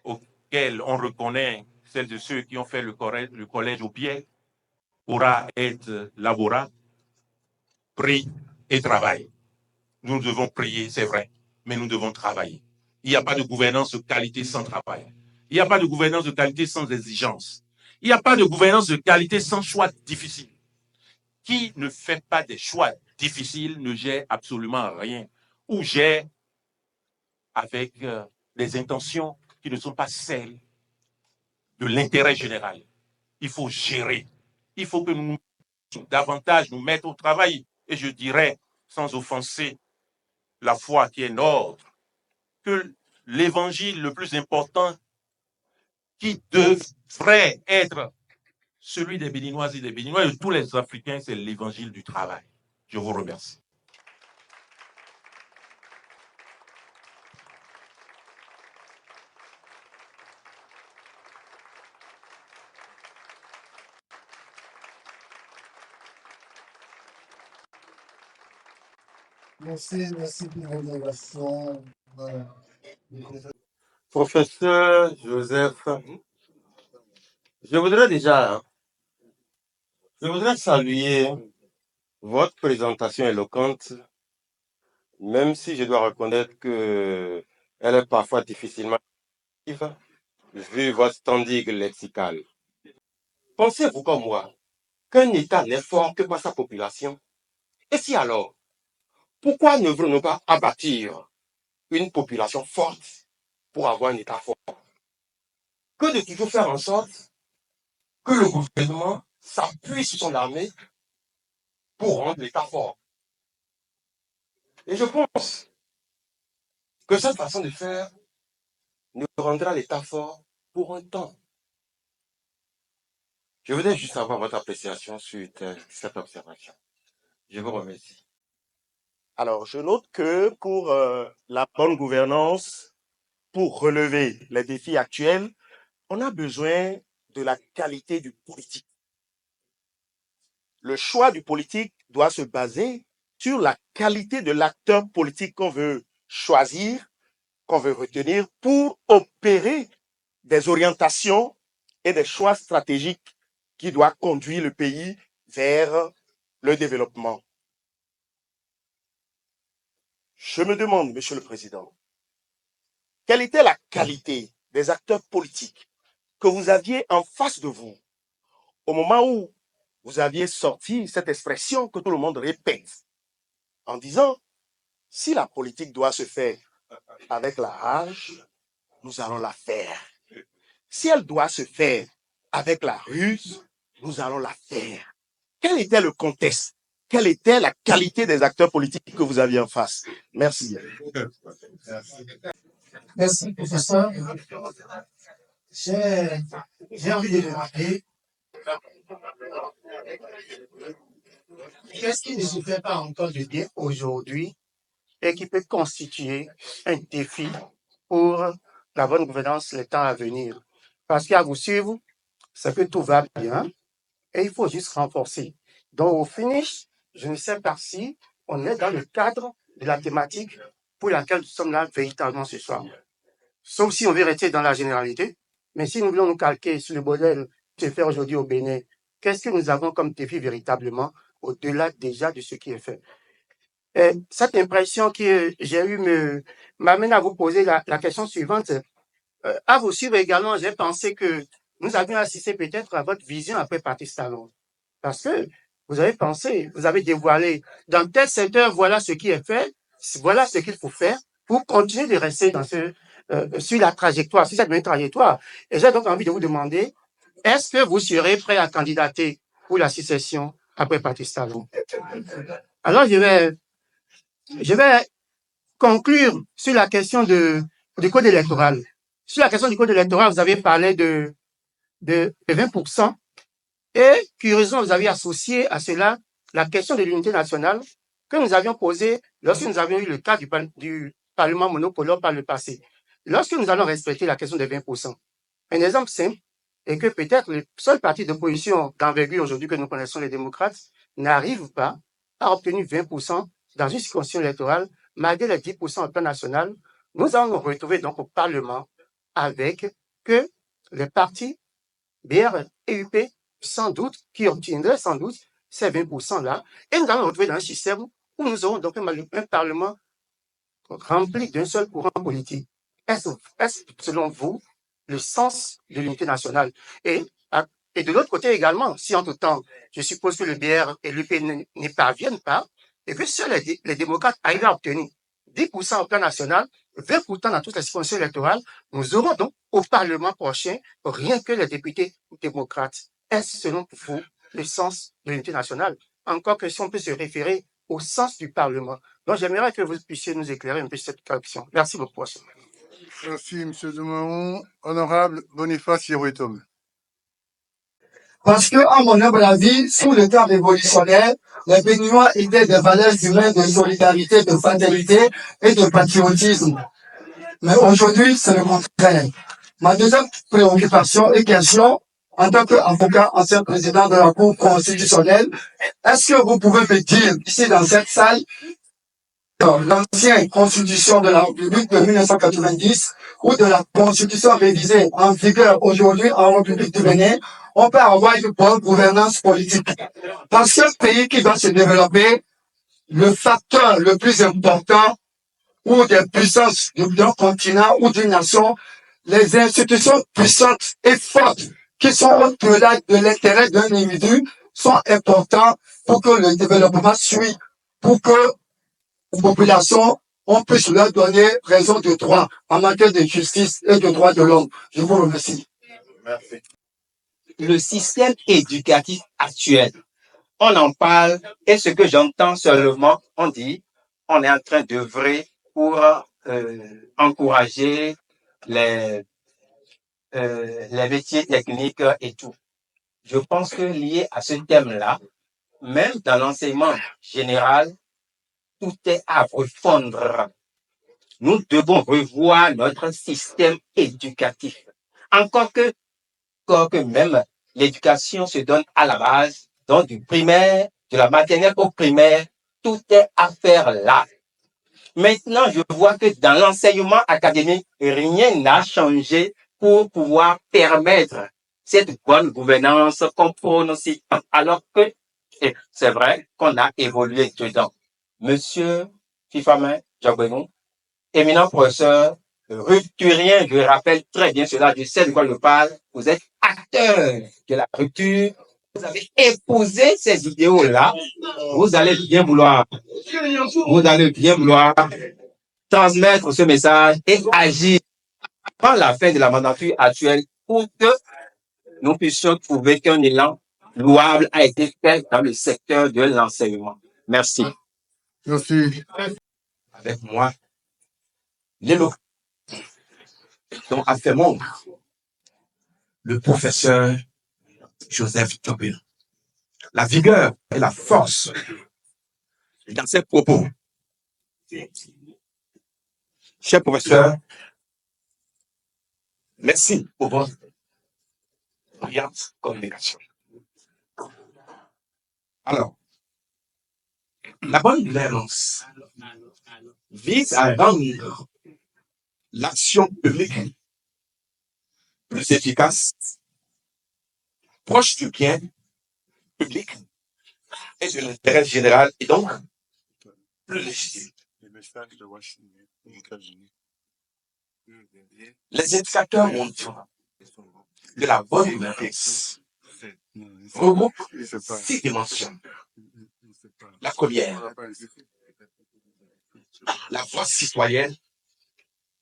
auxquelles on reconnaît celles de ceux qui ont fait le collège au pied, aura être labora, prie et travail. Nous devons prier, c'est vrai, mais nous devons travailler. Il n'y a pas de gouvernance de qualité sans travail. Il n'y a pas de gouvernance de qualité sans exigence. Il n'y a pas de gouvernance de qualité sans choix difficiles. Qui ne fait pas des choix difficile ne gère absolument rien, ou gère avec des intentions qui ne sont pas celles de l'intérêt général. Il faut gérer. Il faut que nous davantage nous mettre au travail. Et je dirais, sans offenser la foi qui est nôtre, que l'évangile le plus important qui devrait être celui des Béninoises et des Béninois et de tous les Africains, c'est l'évangile du travail. Je vous remercie. Merci pour l'innovation. Professeur Joseph, je voudrais saluer votre présentation éloquente, même si je dois reconnaître que elle est parfois difficilement active, vu votre standing lexical. Pensez-vous comme moi qu'un État n'est fort que par sa population? Et si alors, pourquoi ne voulons-nous pas abattre une population forte pour avoir un État fort? Que de toujours faire en sorte que le gouvernement s'appuie sur son armée pour rendre l'État fort. Et je pense que cette façon de faire nous rendra l'État fort pour un temps. Je voudrais juste avoir votre appréciation sur cette observation. Je vous remercie. Alors, je note que pour la bonne gouvernance, pour relever les défis actuels, on a besoin de la qualité du politique. Le choix du politique doit se baser sur la qualité de l'acteur politique qu'on veut choisir, qu'on veut retenir pour opérer des orientations et des choix stratégiques qui doivent conduire le pays vers le développement. Je me demande, Monsieur le Président, quelle était la qualité des acteurs politiques que vous aviez en face de vous au moment où vous aviez sorti cette expression que tout le monde répète en disant, si la politique doit se faire avec la rage, nous allons la faire. Si elle doit se faire avec la ruse, nous allons la faire. Quel était le contexte? Quelle était la qualité des acteurs politiques que vous aviez en face? Merci. Merci, professeur. J'ai envie de demander, qu'est-ce qui ne se fait pas encore de bien aujourd'hui et qui peut constituer un défi pour la bonne gouvernance les temps à venir? Parce qu'à vous suivre, c'est que tout va bien et il faut juste renforcer. Donc, au finish, je ne sais pas si on est dans le cadre de la thématique pour laquelle nous sommes là véritablement ce soir. Sauf si on veut rester dans la généralité. Mais si nous voulons nous calquer sur le modèle qui se fait aujourd'hui au Bénin, qu'est-ce que nous avons comme défi véritablement au-delà déjà de ce qui est fait? Et cette impression que j'ai eue m'amène à vous poser la question suivante. À vous suivre également, j'ai pensé que nous avions assisté peut-être à votre vision après Patrice Talon. Parce que vous avez pensé, vous avez dévoilé, dans tel secteur, voilà ce qui est fait, voilà ce qu'il faut faire pour continuer de rester dans sur la trajectoire, sur cette même trajectoire. Et j'ai donc envie de vous demander, est-ce que vous serez prêt à candidater pour la succession après Patrice Talon? Alors, je vais conclure sur la question du code électoral. Sur la question du code électoral, vous avez parlé de 20%. Et curieusement, vous avez associé à cela la question de l'unité nationale que nous avions posée lorsque nous avions eu le cas du Parlement monocolore par le passé. Lorsque nous allons respecter la question des 20%, un exemple simple est que peut-être le seul parti d'opposition d'envergure aujourd'hui que nous connaissons, les démocrates, n'arrive pas à obtenir 20% dans une circonscription électorale, malgré les 10% au plan national. Nous allons nous retrouver donc au Parlement avec que les partis BR et UP, sans doute, qui obtiendraient sans doute ces 20%-là, et nous allons nous retrouver dans un système où nous aurons donc un Parlement rempli d'un seul courant politique. Est-ce, selon vous, le sens de l'unité nationale? Et de l'autre côté également, si entre-temps, je suppose que le BR et l'UP n'y parviennent pas, Et puis, si les démocrates arrivent à obtenir 10% au plan national, 20% dans toutes les circonscriptions électorales, nous aurons donc au Parlement prochain rien que les députés démocrates. Est-ce selon vous le sens de l'unité nationale? Encore que si on peut se référer au sens du Parlement. Donc, j'aimerais que vous puissiez nous éclairer un peu cette question. Merci beaucoup. Merci, M. Demaron. Honorable Boniface Hiruitom. Parce que, à mon humble avis, sous le temps révolutionnaire, les Béninois étaient des valeurs humaines de solidarité, de fraternité et de patriotisme. Mais aujourd'hui, c'est le contraire. Ma deuxième préoccupation et question, en tant qu'avocat, ancien président de la Cour constitutionnelle, est-ce que vous pouvez me dire, ici dans cette salle, l'ancienne constitution de la République de 1990 ou de la constitution révisée en vigueur aujourd'hui en République du Bénin, on peut avoir une bonne gouvernance politique. Parce qu'un pays qui va se développer, le facteur le plus important ou des puissances d'un continent ou d'une nation, les institutions puissantes et fortes qui sont au-delà de l'intérêt d'un individu sont importants pour que le développement suive, pour que aux populations, on puisse leur donner raison de droit en matière de justice et de droits de l'homme. Je vous remercie. Merci. Le système éducatif actuel, on en parle et ce que j'entends seulement, on dit, on est en train d'œuvrer pour encourager les métiers techniques et tout. Je pense que lié à ce thème-là, même dans l'enseignement général, tout est à refondre. Nous devons revoir notre système éducatif. Encore que même l'éducation se donne à la base, donc du primaire, de la maternelle au primaire, tout est à faire là. Maintenant, je vois que dans l'enseignement académique, rien n'a changé pour pouvoir permettre cette bonne gouvernance qu'on prône aussi, alors que c'est vrai qu'on a évolué dedans. Monsieur Fifamin Jagbenou, éminent professeur rupturien, je rappelle très bien cela, je sais de quoi je parle, vous êtes acteur de la rupture, vous avez épousé ces idéaux-là, vous allez bien vouloir transmettre ce message et agir avant la fin de la mandature actuelle pour que nous puissions trouver qu'un élan louable a été fait dans le secteur de l'enseignement. Merci. Merci. Avec moi, l'éloquence dont a fait montre le professeur Joseph Tobin. La vigueur et la force dans ses propos. Cher professeur, merci pour votre brillante communication. Alors, la bonne gouvernance vise à rendre l'action publique plus efficace, proche du bien public et de l'intérêt général et donc plus légitime. Les indicateurs mondiaux de la bonne gouvernance regroupent 6 dimensions. La première, la voie citoyenne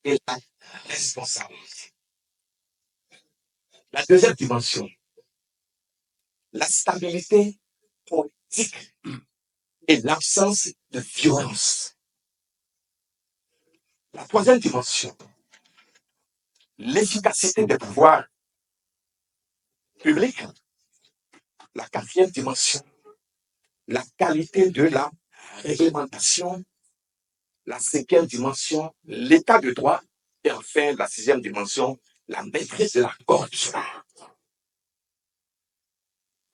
et la responsabilité. La deuxième dimension, la stabilité politique et l'absence de violence. La troisième dimension, l'efficacité des pouvoirs publics. La quatrième dimension, la qualité de la réglementation. La cinquième dimension, l'état de droit. Et enfin, la sixième dimension, la maîtrise de la corruption.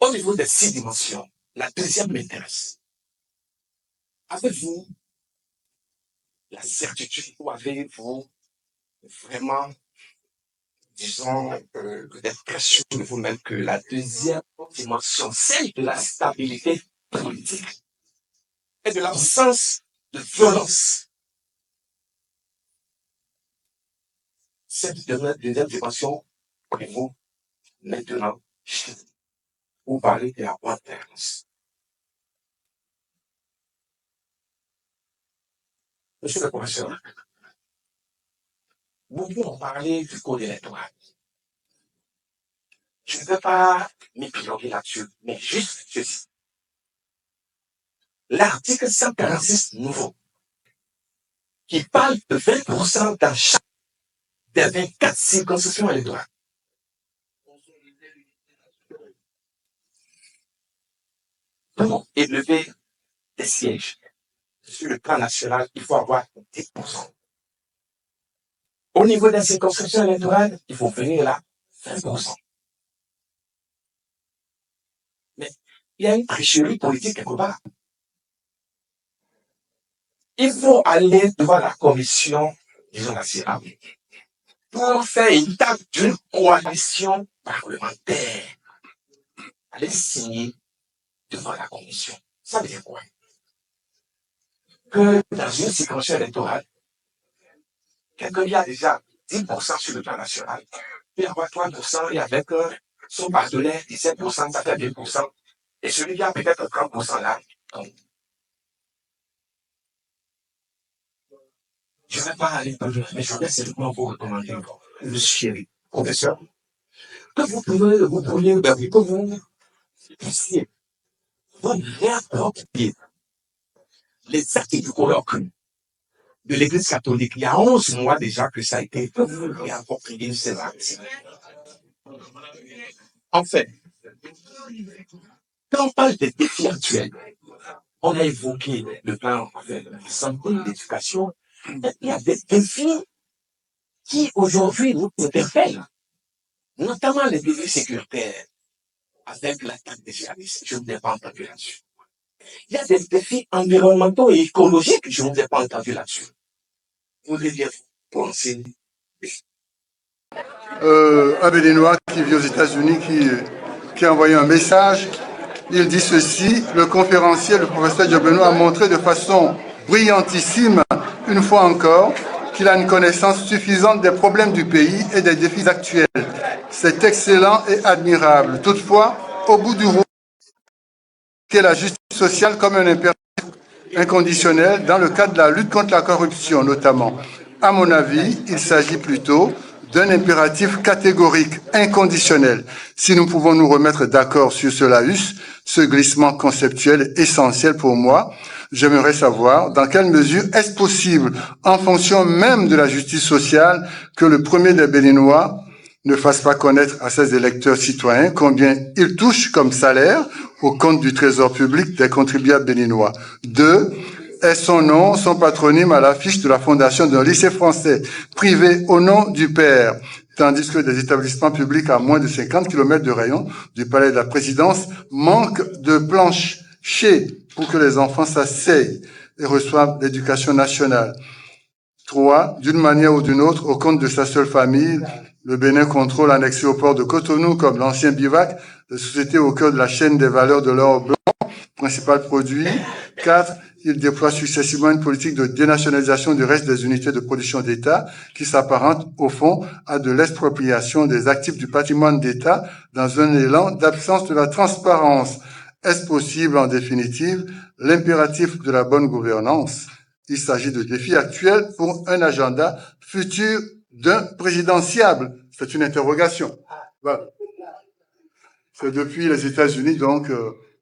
Au niveau des 6 dimensions, la deuxième m'intéresse. Avez-vous la certitude ou avez-vous vraiment, disons, d'être très sûr de vous-même que la deuxième dimension, celle de la stabilité politique et de l'absence de violence, cette deuxième dimension, pour vous, maintenant, vous parlez de la bonne gouvernance. Monsieur le professeur, beaucoup ont parlé du code électoral. Je ne veux pas m'épiloguer là-dessus, mais juste ceci. L'article 146 nouveau, qui parle de 20% dans chaque des 24 circonscriptions électorales. Pour élever des sièges sur le plan national, il faut avoir 10%. Au niveau des circonscriptions électorales, il faut venir là 20%. Mais il y a une tricherie politique quelque part. Il faut aller devant la commission, disons nationale, pour faire une table d'une coalition parlementaire. Aller signer devant la commission. Ça veut dire quoi? Que dans une circonscription électorale, quelqu'un qui a déjà 10% sur le plan national, peut avoir 3% et avec son partenaire 17%, ça fait 20%. Et celui qui a peut-être 30% là, je ne vais pas aller plus loin, mais je vais simplement vous recommander, monsieur professeur, que vous puissiez vous réapproprier les actes du colloque de l'Église catholique. Il y a 11 mois déjà que ça a été, que vous réappropriez ces actes. En fait, quand on parle des défis actuels, on a évoqué le plan de santé, l'éducation. Il y a des défis qui aujourd'hui nous interpellent, notamment les défis sécuritaires avec l'attaque des djihadistes. Je ne vous ai pas entendu là-dessus. Il y a des défis environnementaux et écologiques. Je ne vous ai pas entendu là-dessus. Vous voulez bien penser. Un Béninois qui vit aux États-Unis qui a envoyé un message. Il dit ceci: le conférencier, le professeur Diobeno, a montré de façon brillantissime, une fois encore, qu'il a une connaissance suffisante des problèmes du pays et des défis actuels. C'est excellent et admirable. Toutefois, au bout du route, qu'est la justice sociale comme un impératif inconditionnel dans le cadre de la lutte contre la corruption, notamment. À mon avis, il s'agit plutôt d'un impératif catégorique, inconditionnel. Si nous pouvons nous remettre d'accord sur ce laïus, ce glissement conceptuel est essentiel pour moi. J'aimerais savoir dans quelle mesure est-ce possible, en fonction même de la justice sociale, que le premier des Béninois ne fasse pas connaître à ses électeurs citoyens combien il touche comme salaire au compte du trésor public des contribuables béninois. 2. Est son nom, son patronyme à l'affiche de la fondation d'un lycée français privé au nom du père, tandis que des établissements publics à moins de 50 km de rayon du palais de la présidence manquent de planchers pour que les enfants s'asseyent et reçoivent l'éducation nationale. 3. D'une manière ou d'une autre, au compte de sa seule famille, le Bénin contrôle annexé au port de Cotonou comme l'ancien Bivac, la société au cœur de la chaîne des valeurs de l'or blanc, principal produit. 4. Il déploie successivement une politique de dénationalisation du reste des unités de production d'État qui s'apparente, au fond, à de l'expropriation des actifs du patrimoine d'État dans un élan d'absence de la transparence. Est-ce possible, en définitive, l'impératif de la bonne gouvernance? Il s'agit de défis actuels pour un agenda futur d'un présidentiable. C'est une interrogation. Voilà. C'est depuis les États-Unis, donc,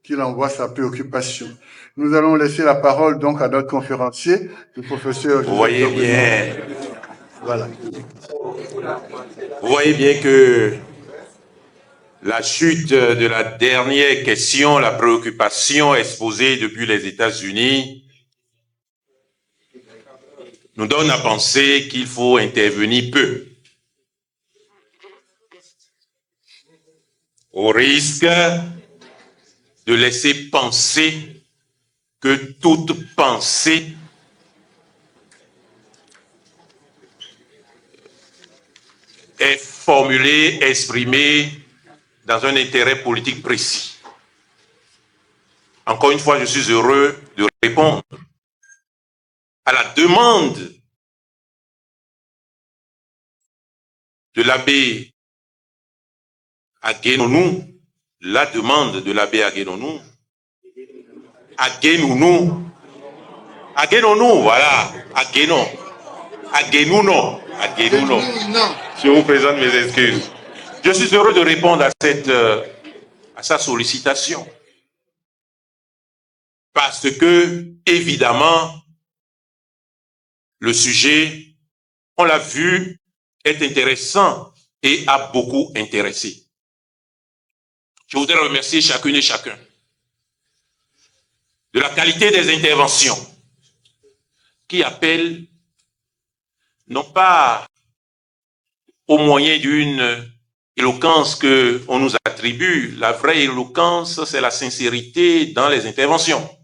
qu'il envoie sa préoccupation. Nous allons laisser la parole, donc, à notre conférencier, le professeur... Vous voyez bien. Voilà. Vous voyez bien que la chute de la dernière question, la préoccupation exposée depuis les États-Unis, nous donne à penser qu'il faut intervenir peu, au risque de laisser penser que toute pensée est formulée, exprimée dans un intérêt politique précis. Encore une fois, je suis heureux de répondre à la demande de l'abbé Aguénounou, la demande de l'abbé Aguénounou, Aguénon-nous, voilà. Aguénon. Aguénou-non. Aguénou-non. Je vous présente mes excuses. Je suis heureux de répondre à sa sollicitation. Parce que, évidemment, le sujet, on l'a vu, est intéressant et a beaucoup intéressé. Je voudrais remercier chacune et chacun de la qualité des interventions qui appellent non pas au moyen d'une éloquence qu'on nous attribue. La vraie éloquence, c'est la sincérité dans les interventions.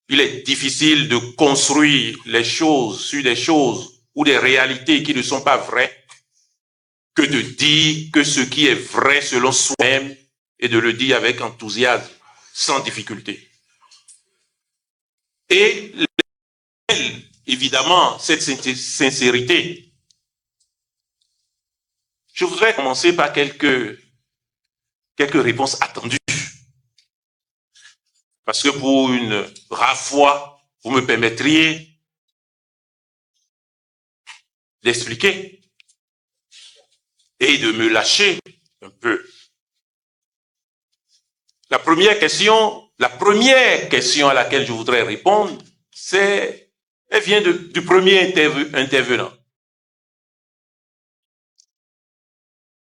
Il est difficile de construire les choses sur des choses ou des réalités qui ne sont pas vraies que de dire que ce qui est vrai selon soi-même et de le dire avec enthousiasme, sans difficulté. Et évidemment, cette sincérité, je voudrais commencer par quelques réponses attendues. Parce que pour une rare fois, vous me permettriez d'expliquer et de me lâcher un peu. La première question à laquelle je voudrais répondre, elle vient du premier intervenant.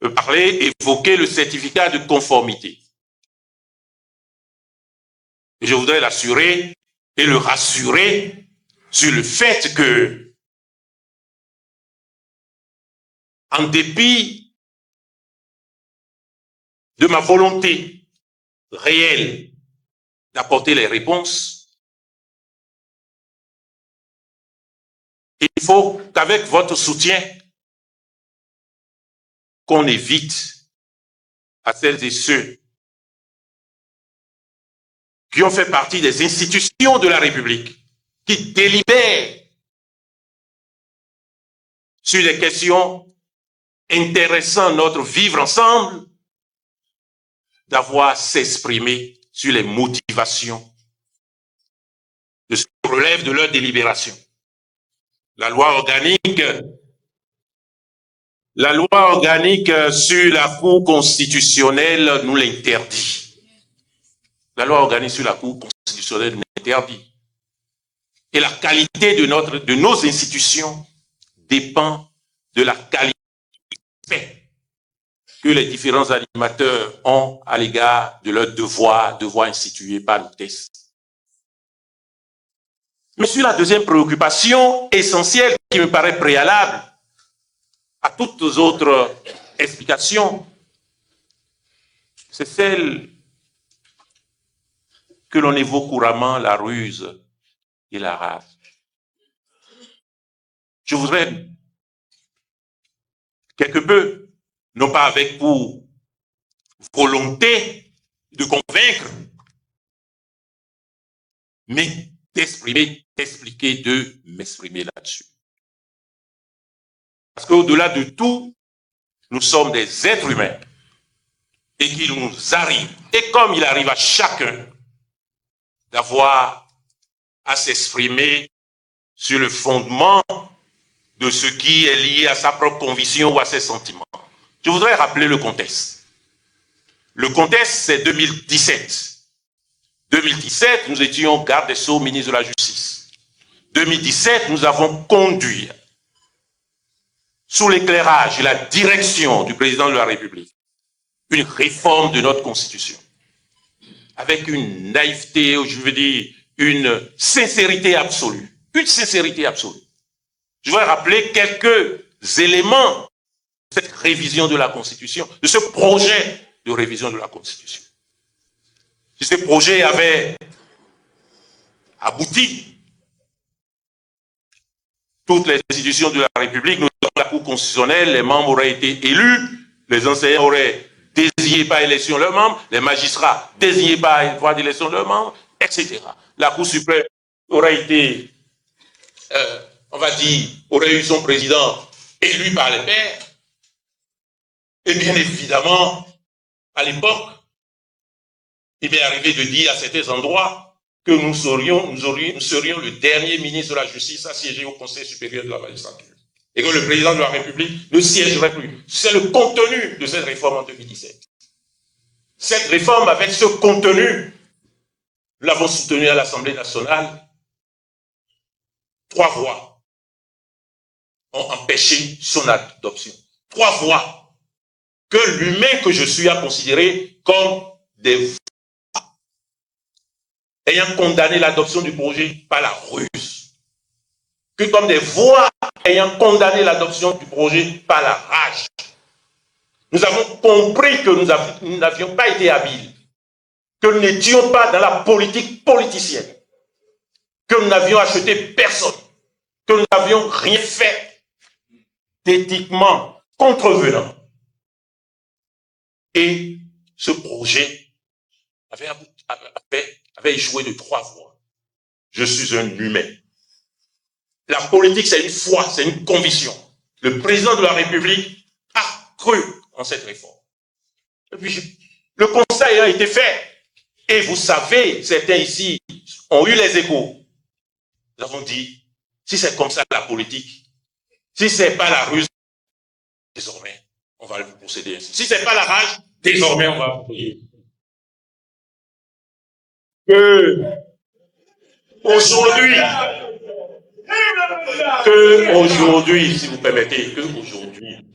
Évoquer le certificat de conformité. Et je voudrais l'assurer et le rassurer sur le fait que, en dépit de ma volonté réelle d'apporter les réponses, il faut qu'avec votre soutien, qu'on évite à celles et ceux qui ont fait partie des institutions de la République, qui délibèrent sur les questions intéressant notre vivre ensemble, d'avoir à s'exprimer sur les motivations de ce qui relève de leur délibération. La loi organique sur la Cour constitutionnelle nous l'interdit. La loi organique sur la Cour constitutionnelle nous l'interdit. Et la qualité de nos institutions dépend de la qualité que les différents animateurs ont à l'égard de leurs devoirs institués par nos textes. Mais sur la deuxième préoccupation essentielle qui me paraît préalable à toutes les autres explications, c'est celle que l'on évoque couramment, la ruse et la rage. Je voudrais quelque peu, non pas avec pour volonté de convaincre, mais d'expliquer, de m'exprimer là-dessus. Parce qu'au-delà de tout, nous sommes des êtres humains et qu'il nous arrive, et comme il arrive à chacun, d'avoir à s'exprimer sur le fondement de ce qui est lié à sa propre conviction ou à ses sentiments. Je voudrais rappeler le contexte. Le contexte, c'est 2017. 2017, nous étions garde des Sceaux, ministre de la Justice. 2017, nous avons conduit, sous l'éclairage et la direction du président de la République, une réforme de notre Constitution. Avec une naïveté, je veux dire, une sincérité absolue. Une sincérité absolue. Je vais rappeler quelques éléments de cette révision de la Constitution, de ce projet de révision de la Constitution. Si ce projet avait abouti, toutes les institutions de la République, notamment la Cour constitutionnelle, les membres auraient été élus, les enseignants auraient désigné par élection leurs membres, les magistrats désignés par voie d'élection leurs membres, etc. La Cour suprême aurait été, on va dire, aurait eu son président élu par les pairs. Et bien évidemment, à l'époque, il m'est arrivé de dire à certains endroits que nous serions le dernier ministre de la Justice à siéger au Conseil supérieur de la magistrature. Et que le président de la République ne siégerait plus. C'est le contenu de cette réforme en 2017. Cette réforme, avec ce contenu, nous l'avons soutenue à l'Assemblée nationale. 3 voix ont empêché son adoption. 3 voix que l'humain que je suis a considéré comme des voix ayant condamné l'adoption du projet par la ruse, que comme des voix ayant condamné l'adoption du projet par la rage. Nous avons compris que nous n'avions pas été habiles, que nous n'étions pas dans la politique politicienne, que nous n'avions acheté personne, que nous n'avions rien fait d'éthiquement contrevenant. Et ce projet avait échoué de 3 voix. Je suis un humain. La politique, c'est une foi, c'est une conviction. Le président de la République a cru en cette réforme. Et puis, le conseil a été fait. Et vous savez, certains ici ont eu les échos. Nous avons dit, si c'est comme ça la politique, si c'est pas la ruse, désormais, on va vous procéder ainsi. Si c'est pas la rage, désormais, on va vous procéder. Aujourd'hui, si vous permettez, aujourd'hui,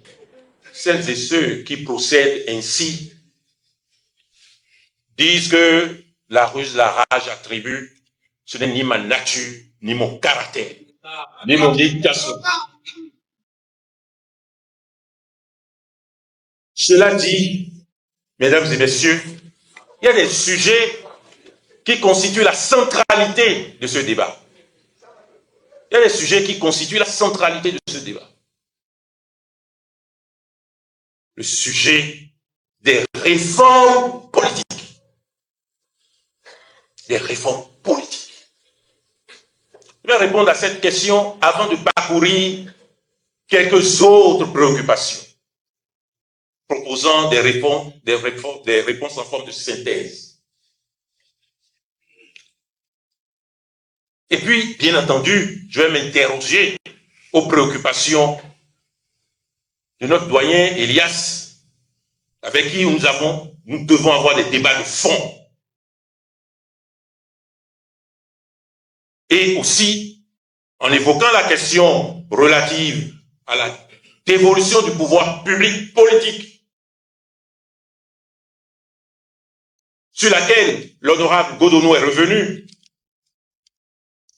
celles et ceux qui procèdent ainsi disent que la ruse, la rage attribue, ce n'est ni ma nature, ni mon caractère, ni mon éducation. Cela dit, mesdames et messieurs, il y a des sujets qui constituent la centralité de ce débat. Il y a des sujets qui constituent la centralité de ce débat. Le sujet des réformes politiques. Des réformes politiques. Je vais répondre à cette question avant de parcourir quelques autres préoccupations, proposant des réponses en forme de synthèse. Et puis, bien entendu, je vais m'interroger aux préoccupations de notre doyen Elias, avec qui nous devons avoir des débats de fond. Et aussi, en évoquant la question relative à la dévolution du pouvoir public politique, sur laquelle l'honorable Godonou est revenu,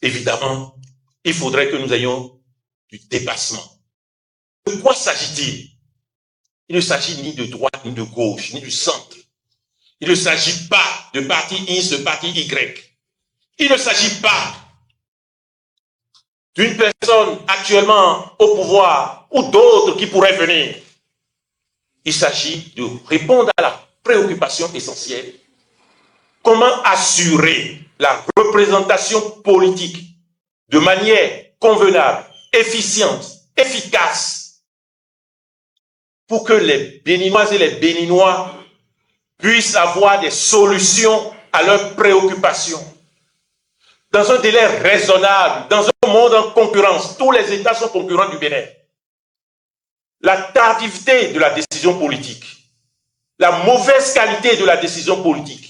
évidemment, il faudrait que nous ayons du dépassement. De quoi s'agit-il? Il ne s'agit ni de droite, ni de gauche, ni du centre. Il ne s'agit pas de parti X, de parti Y. Il ne s'agit pas d'une personne actuellement au pouvoir ou d'autres qui pourraient venir. Il s'agit de répondre à la préoccupation essentielle. Comment assurer la représentation politique de manière convenable, efficiente, efficace, pour que les Béninoises et les Béninois puissent avoir des solutions à leurs préoccupations. Dans un délai raisonnable, dans un monde en concurrence, tous les États sont concurrents du Bénin. La tardivité de la décision politique, la mauvaise qualité de la décision politique,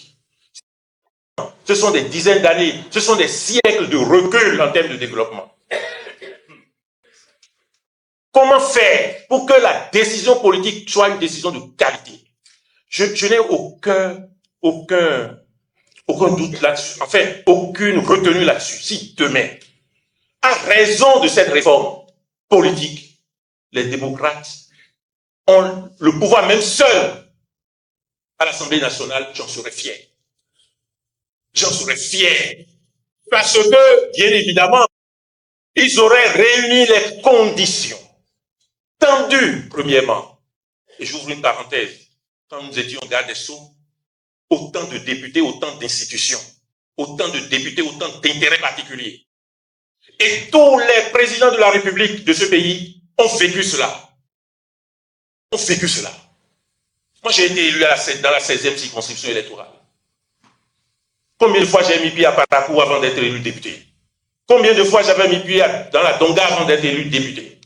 ce sont des dizaines d'années, ce sont des siècles de recul en termes de développement. Comment faire pour que la décision politique soit une décision de qualité? Je n'ai aucun doute là-dessus, enfin, aucune retenue là-dessus. Si demain, à raison de cette réforme politique, les démocrates ont le pouvoir même seul à l'Assemblée nationale, j'en serais fier. J'en serais fier. Parce que, bien évidemment, ils auraient réuni les conditions tendues, premièrement. Et j'ouvre une parenthèse. Quand nous étions garde des Sceaux, autant de députés, autant d'institutions, autant de députés, autant d'intérêts particuliers. Et tous les présidents de la République de ce pays ont vécu cela. Ont vécu cela. Moi, j'ai été élu dans la 16e circonscription électorale. Combien de fois j'ai mis pied à Parakou avant d'être élu député? Combien de fois j'avais mis pied dans la Donga avant d'être élu député?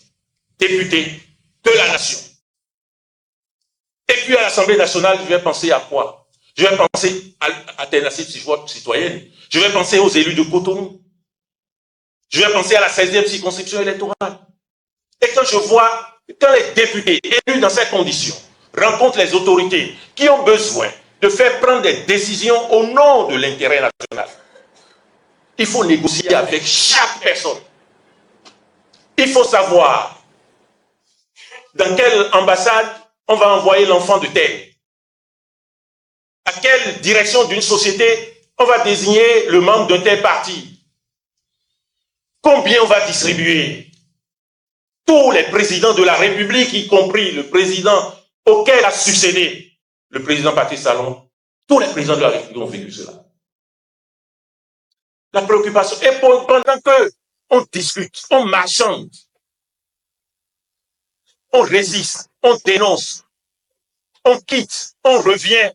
Député de la nation. Et puis à l'Assemblée nationale, je vais penser à quoi? Je vais penser à l'alternative citoyenne. Je vais penser aux élus de Cotonou. Je vais penser à la 16e circonscription électorale. Et quand je vois, quand les députés élus dans ces conditions rencontrent les autorités qui ont besoin de faire prendre des décisions au nom de l'intérêt national, il faut négocier avec chaque personne. Il faut savoir dans quelle ambassade on va envoyer l'enfant de terre. À quelle direction d'une société on va désigner le membre d'un tel parti. Combien on va distribuer. Tous les présidents de la République, y compris le président auquel a succédé le président Patrice Talon, tous les présidents de la République ont vécu cela. La préoccupation. Et pendant que on discute, on marchande, on résiste, on dénonce, on quitte, on revient,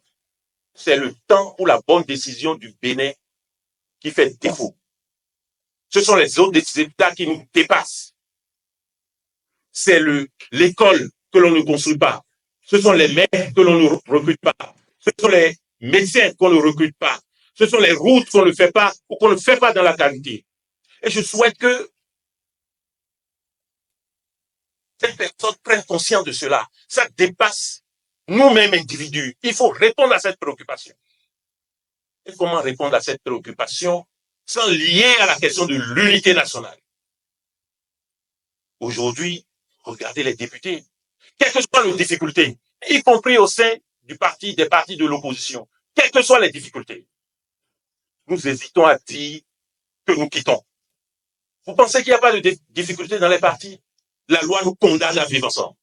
c'est le temps pour la bonne décision du Bénin qui fait défaut. Ce sont les autres États qui nous dépassent. C'est l'école que l'on ne construit pas. Ce sont les maîtres que l'on ne recrute pas. Ce sont les médecins qu'on ne recrute pas. Ce sont les routes qu'on ne fait pas ou qu'on ne fait pas dans la qualité. Et je souhaite que ces personnes prennent conscience de cela. Ça dépasse nous-mêmes individus. Il faut répondre à cette préoccupation. Et comment répondre à cette préoccupation sans lier à la question de l'unité nationale? Aujourd'hui, regardez les députés. Quelles que soient les difficultés, y compris au sein des partis de l'opposition, quelles que soient les difficultés, nous hésitons à dire que nous quittons. Vous pensez qu'il n'y a pas de difficultés dans les partis? La loi nous condamne à vivre ensemble.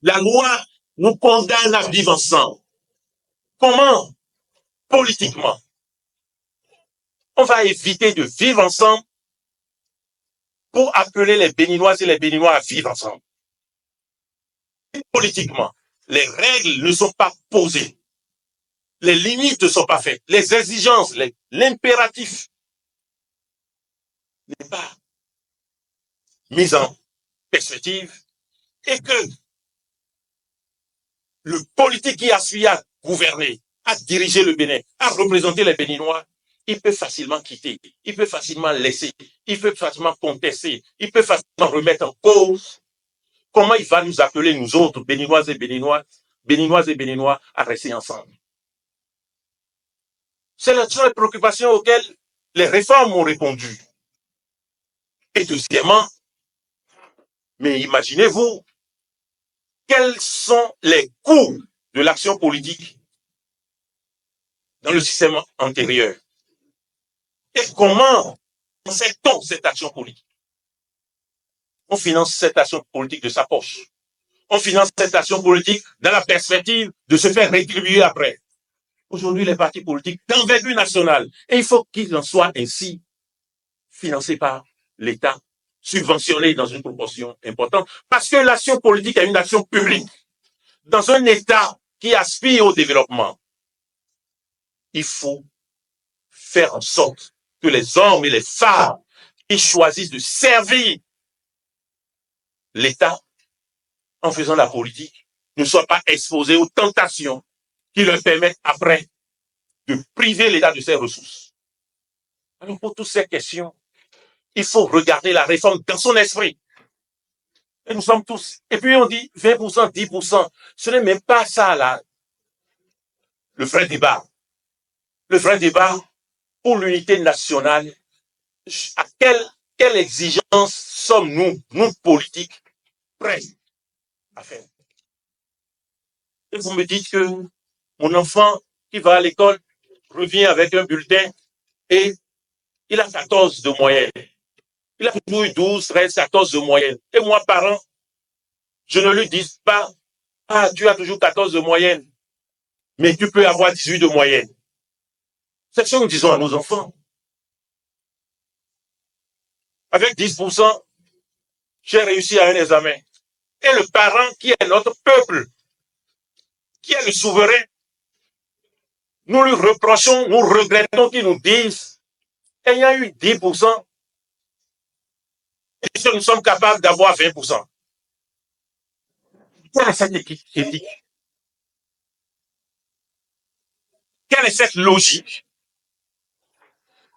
La loi nous condamne à vivre ensemble. Comment? Politiquement. On va éviter de vivre ensemble pour appeler les Béninoises et les Béninois à vivre ensemble. Et politiquement, les règles ne sont pas posées. Les limites ne sont pas faites. Les exigences, l'impératif n'est pas mis en perspective et que le politique qui aspire à gouverner, à diriger le Bénin, à représenter les Béninois, il peut facilement quitter, il peut facilement laisser, il peut facilement contester, il peut facilement remettre en cause. Comment il va nous appeler, nous autres, Béninoises et Béninois, à rester ensemble? Ce sont les préoccupations auxquelles les réformes ont répondu. Et deuxièmement, mais imaginez-vous, quels sont les coûts de l'action politique dans le système antérieur? Et comment fait-on cette action politique? On finance cette action politique de sa poche. On finance cette action politique dans la perspective de se faire rétribuer après. Aujourd'hui, les partis politiques d'envergure nationale, et il faut qu'ils en soient ainsi financés par l'État, subventionnés dans une proportion importante, parce que l'action politique est une action publique. Dans un État qui aspire au développement, il faut faire en sorte que les hommes et les femmes qui choisissent de servir l'État en faisant la politique ne soient pas exposés aux tentations qui leur permettent après de priver l'État de ses ressources. Alors pour toutes ces questions, il faut regarder la réforme dans son esprit. Et nous sommes tous. Et puis on dit 20%, 10%. Ce n'est même pas ça là, le vrai débat. Le vrai débat pour l'unité nationale, à quelle exigence sommes-nous, nous politiques, prêts à faire? Et vous me dites que mon enfant qui va à l'école revient avec un bulletin et il a 14 de moyenne. Il a toujours eu 12, 13, 14 de moyenne. Et moi, parent, je ne lui dis pas, ah, tu as toujours 14 de moyenne, mais tu peux avoir 18 de moyenne. C'est ce que nous disons à nos enfants. Avec 10%, j'ai réussi à un examen. Et le parent qui est notre peuple, qui est le souverain, Nous lui reprochons, nous regrettons qu'ils nous disent qu'il y a eu 10% et que nous sommes capables d'avoir 20%. Quelle est cette éthique? Quelle est cette logique?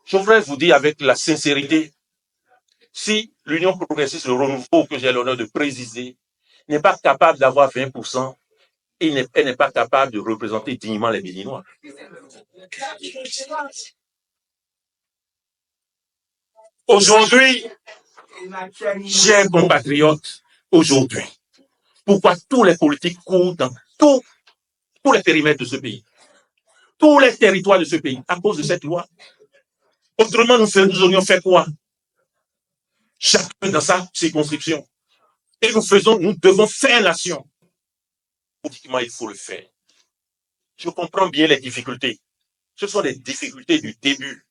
Je voudrais vous dire avec la sincérité, si l'Union progressiste, le renouveau que j'ai l'honneur de présider, n'est pas capable d'avoir 20%, elle n'est pas capable de représenter dignement les Béninois. Aujourd'hui, chers compatriotes, aujourd'hui, pourquoi tous les politiques courent dans tous les périmètres de ce pays, tous les territoires de ce pays, à cause de cette loi? Autrement, nous aurions fait quoi? Chacun dans sa circonscription. Et nous devons faire nation. Politiquement, il faut le faire. Je comprends bien les difficultés. Ce sont des difficultés du début.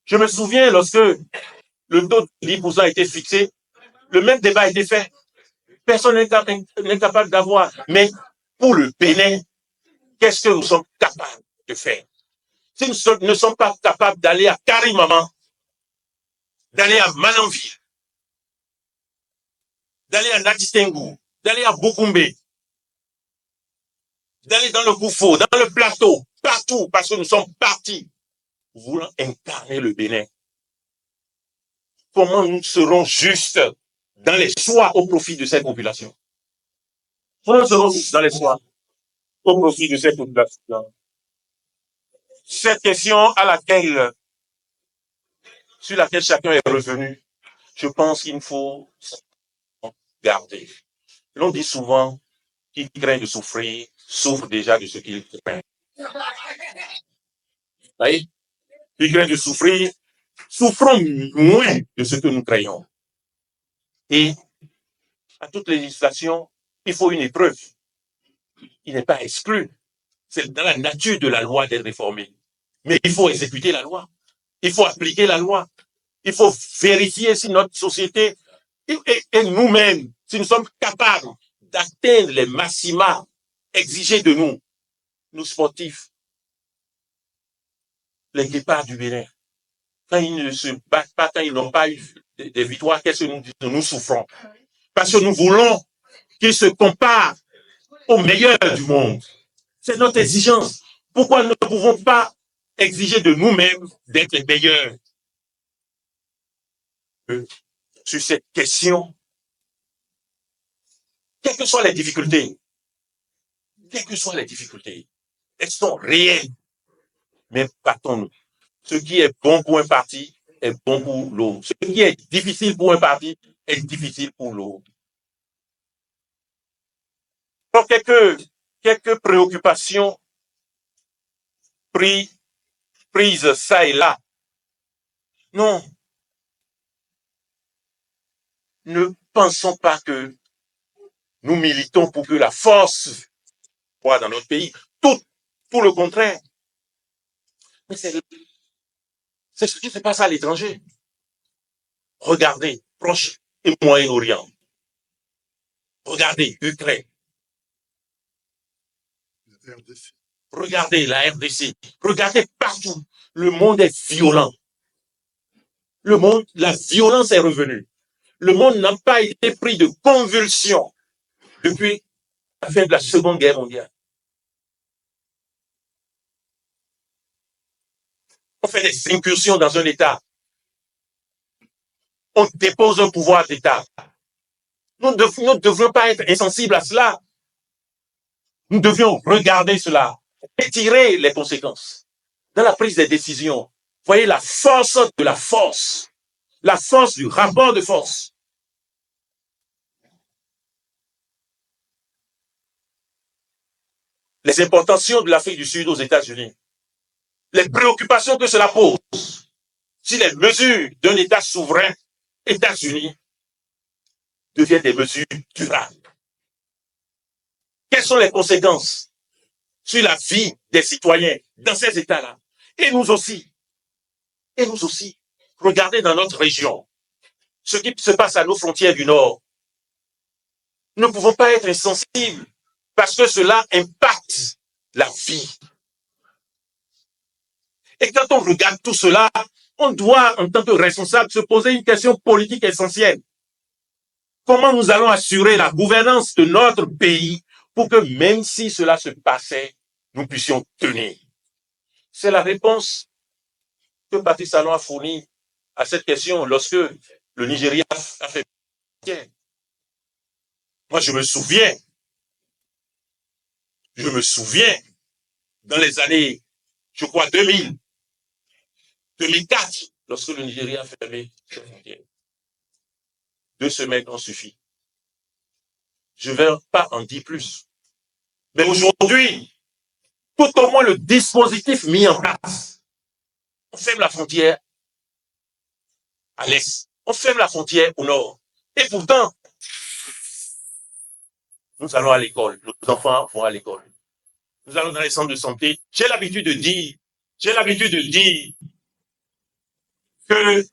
Je me souviens lorsque le taux de 10% a été fixé, le même débat a été fait. Personne n'est capable d'avoir. Mais pour le Bénin, qu'est-ce que nous sommes capables de faire? Si nous ne sommes pas capables d'aller à Karimama, d'aller à Mananville, d'aller à Natistengu, d'aller à Bukumbe, d'aller dans le Koufo, dans le plateau, partout, parce que nous sommes partis voulant incarner le Bénin. Comment nous serons justes dans les choix au profit de cette population? Comment nous serons justes dans les choix au profit de cette population? Cette question sur laquelle chacun est revenu, je pense qu'il faut garder. L'on dit souvent qu'il craint de souffrir, souffre déjà de ce qu'il craint. Vous voyez? Il craint de souffrir, souffrons moins de ce que nous craignons. Et à toute législation, il faut une épreuve. Il n'est pas exclu. C'est dans la nature de la loi d'être réformée. Mais il faut exécuter la loi. Il faut appliquer la loi. Il faut vérifier si notre société et nous-mêmes, si nous sommes capables d'atteindre les maxima exigés de nous, nous sportifs, les guépards du Bénin. Quand ils ne se battent pas, quand ils n'ont pas eu des victoires, qu'est-ce que nous disons? Nous souffrons. Parce que nous voulons qu'ils se comparent aux meilleurs du monde. C'est notre exigence. Pourquoi ne pouvons pas exiger de nous-mêmes d'être les meilleurs? Sur cette question, quelles que soient les difficultés, elles sont réelles, mais battons-nous. Ce qui est bon pour un parti est bon pour l'autre. Ce qui est difficile pour un parti est difficile pour l'autre. Donc, quelques préoccupations prises ça et là. Non. Ne pensons pas que nous militons pour que la force soit dans notre pays. Tout le contraire. Mais c'est ce qui se passe à l'étranger. Regardez, Proche et Moyen-Orient. Regardez, Ukraine. Regardez la RDC. Regardez partout. Le monde est violent. La violence est revenue. Le monde n'a pas été pris de convulsions depuis la fin de la Seconde Guerre mondiale. On fait des incursions dans un État. On dépose un pouvoir d'État. Nous ne devrions pas être insensibles à cela. Nous devions regarder cela et tirer les conséquences. Dans la prise des décisions, voyez la force de la force du rapport de force. Les importations de l'Afrique du Sud aux États-Unis, les préoccupations que cela pose, si les mesures d'un État souverain, États-Unis, deviennent des mesures durables. Quelles sont les conséquences sur la vie des citoyens dans ces États-là? Et nous aussi. Regardez dans notre région, ce qui se passe à nos frontières du Nord. Nous ne pouvons pas être insensibles parce que cela impacte la vie Et quand on regarde tout cela, on doit, en tant que responsable, se poser une question politique essentielle. Comment nous allons assurer la gouvernance de notre pays pour que même si cela se passait, nous puissions tenir? C'est la réponse que Patrice Talon a fournie à cette question lorsque le Nigeria a fait. Moi, je me souviens, dans les années, je crois, 2000, 2004, lorsque le Nigeria a fermé ses frontières. 2 semaines ont suffi. Je ne vais pas en dire plus. Mais aujourd'hui, tout au moins le dispositif mis en place, on ferme la frontière à l'est, on ferme la frontière au nord. Et pourtant, nous allons à l'école, nos enfants vont à l'école. Nous allons dans les centres de santé. J'ai l'habitude de dire que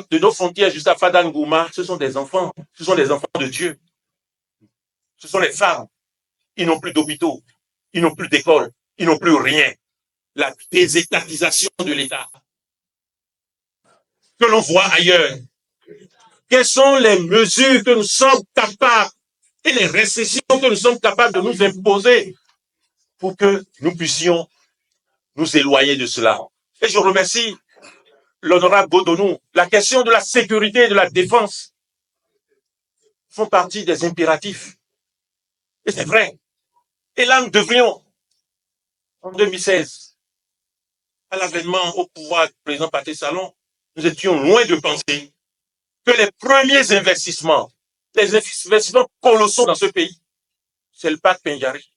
de nos frontières jusqu'à Fadangouma, ce sont des enfants de Dieu. Ce sont les femmes. Ils n'ont plus d'hôpitaux, ils n'ont plus d'école, ils n'ont plus rien. La désétatisation de l'État que l'on voit ailleurs. Quelles sont les mesures que nous sommes capables et les restrictions que nous sommes capables de nous imposer pour que nous puissions nous éloigner de cela? Et je remercie l'honorable Godonou. La question de la sécurité et de la défense font partie des impératifs. Et c'est vrai. Et là, nous devrions, en 2016, à l'avènement au pouvoir du président Patrice Talon, nous étions loin de penser que les premiers investissements, les investissements colossaux dans ce pays, c'est le parc Pendjari,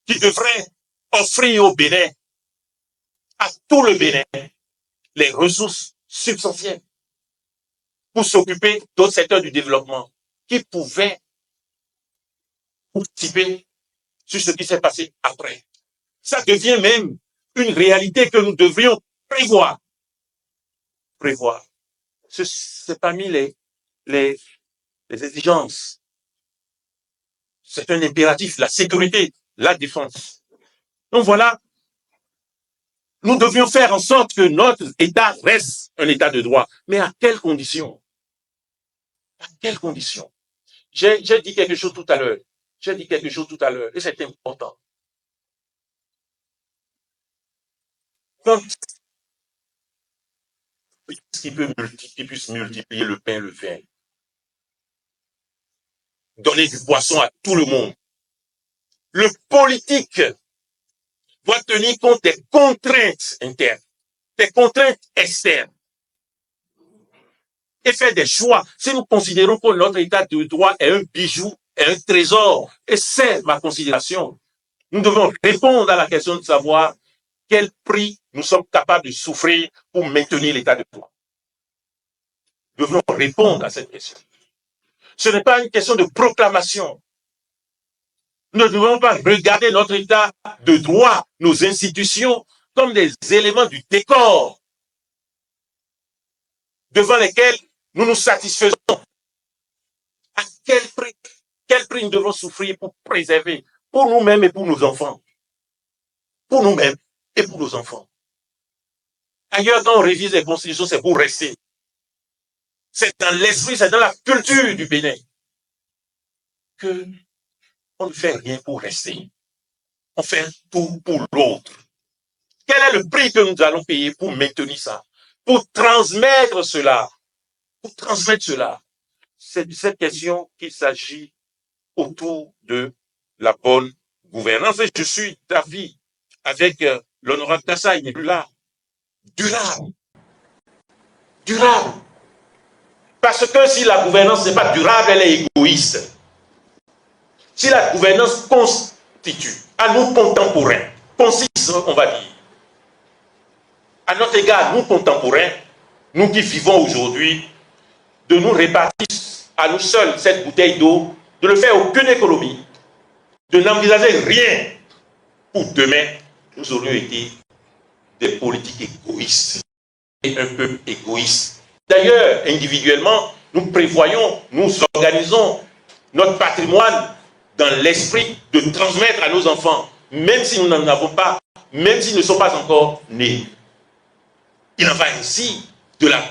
qui devrait offrir au Bénin, à tout le Bénin, les ressources substantielles pour s'occuper d'autres secteurs du développement qui pouvaient participer sur ce qui s'est passé après. Ça devient même une réalité que nous devrions prévoir. C'est parmi les exigences. C'est un impératif, la sécurité, la défense. Donc voilà, nous devions faire en sorte que notre État reste un État de droit. Mais à quelles conditions? À quelles conditions? J'ai dit quelque chose tout à l'heure. Et c'est important. Quand qui puisse multiplier le pain et le vin, donner du poisson à tout le monde. Le politique doit tenir compte des contraintes internes, des contraintes externes, et faire des choix. Si nous considérons que notre État de droit est un bijou, est un trésor, et c'est ma considération, nous devons répondre à la question de savoir quel prix nous sommes capables de souffrir pour maintenir l'État de droit. Nous devons répondre à cette question. Ce n'est pas une question de proclamation. Nous ne devons pas regarder notre État de droit, nos institutions, comme des éléments du décor devant lesquels nous nous satisfaisons. À quel prix nous devons souffrir pour préserver, pour nous-mêmes et pour nos enfants. Pour nous-mêmes et pour nos enfants. Ailleurs, quand on révise les constitutions, c'est pour rester. C'est dans l'esprit, c'est dans la culture du Bénin que on ne fait rien pour rester. On fait tout pour l'autre. Quel est le prix que nous allons payer pour maintenir ça? Pour transmettre cela. C'est de cette question qu'il s'agit autour de la bonne gouvernance. Et je suis d'avis avec l'honorable Tassa, il n'est plus là. Durable. Parce que si la gouvernance n'est pas durable, elle est égoïste. Si la gouvernance constitue à nous contemporains, consiste, on va dire, à notre égard, nous contemporains, nous qui vivons aujourd'hui, de nous répartir à nous seuls cette bouteille d'eau, de ne faire aucune économie, de n'envisager rien pour demain, nous aurions été des politiques égoïstes et un peu égoïstes. D'ailleurs, individuellement, nous prévoyons, nous organisons notre patrimoine dans l'esprit de transmettre à nos enfants, même si nous n'en avons pas, même s'ils ne sont pas encore nés. Il en va ainsi de la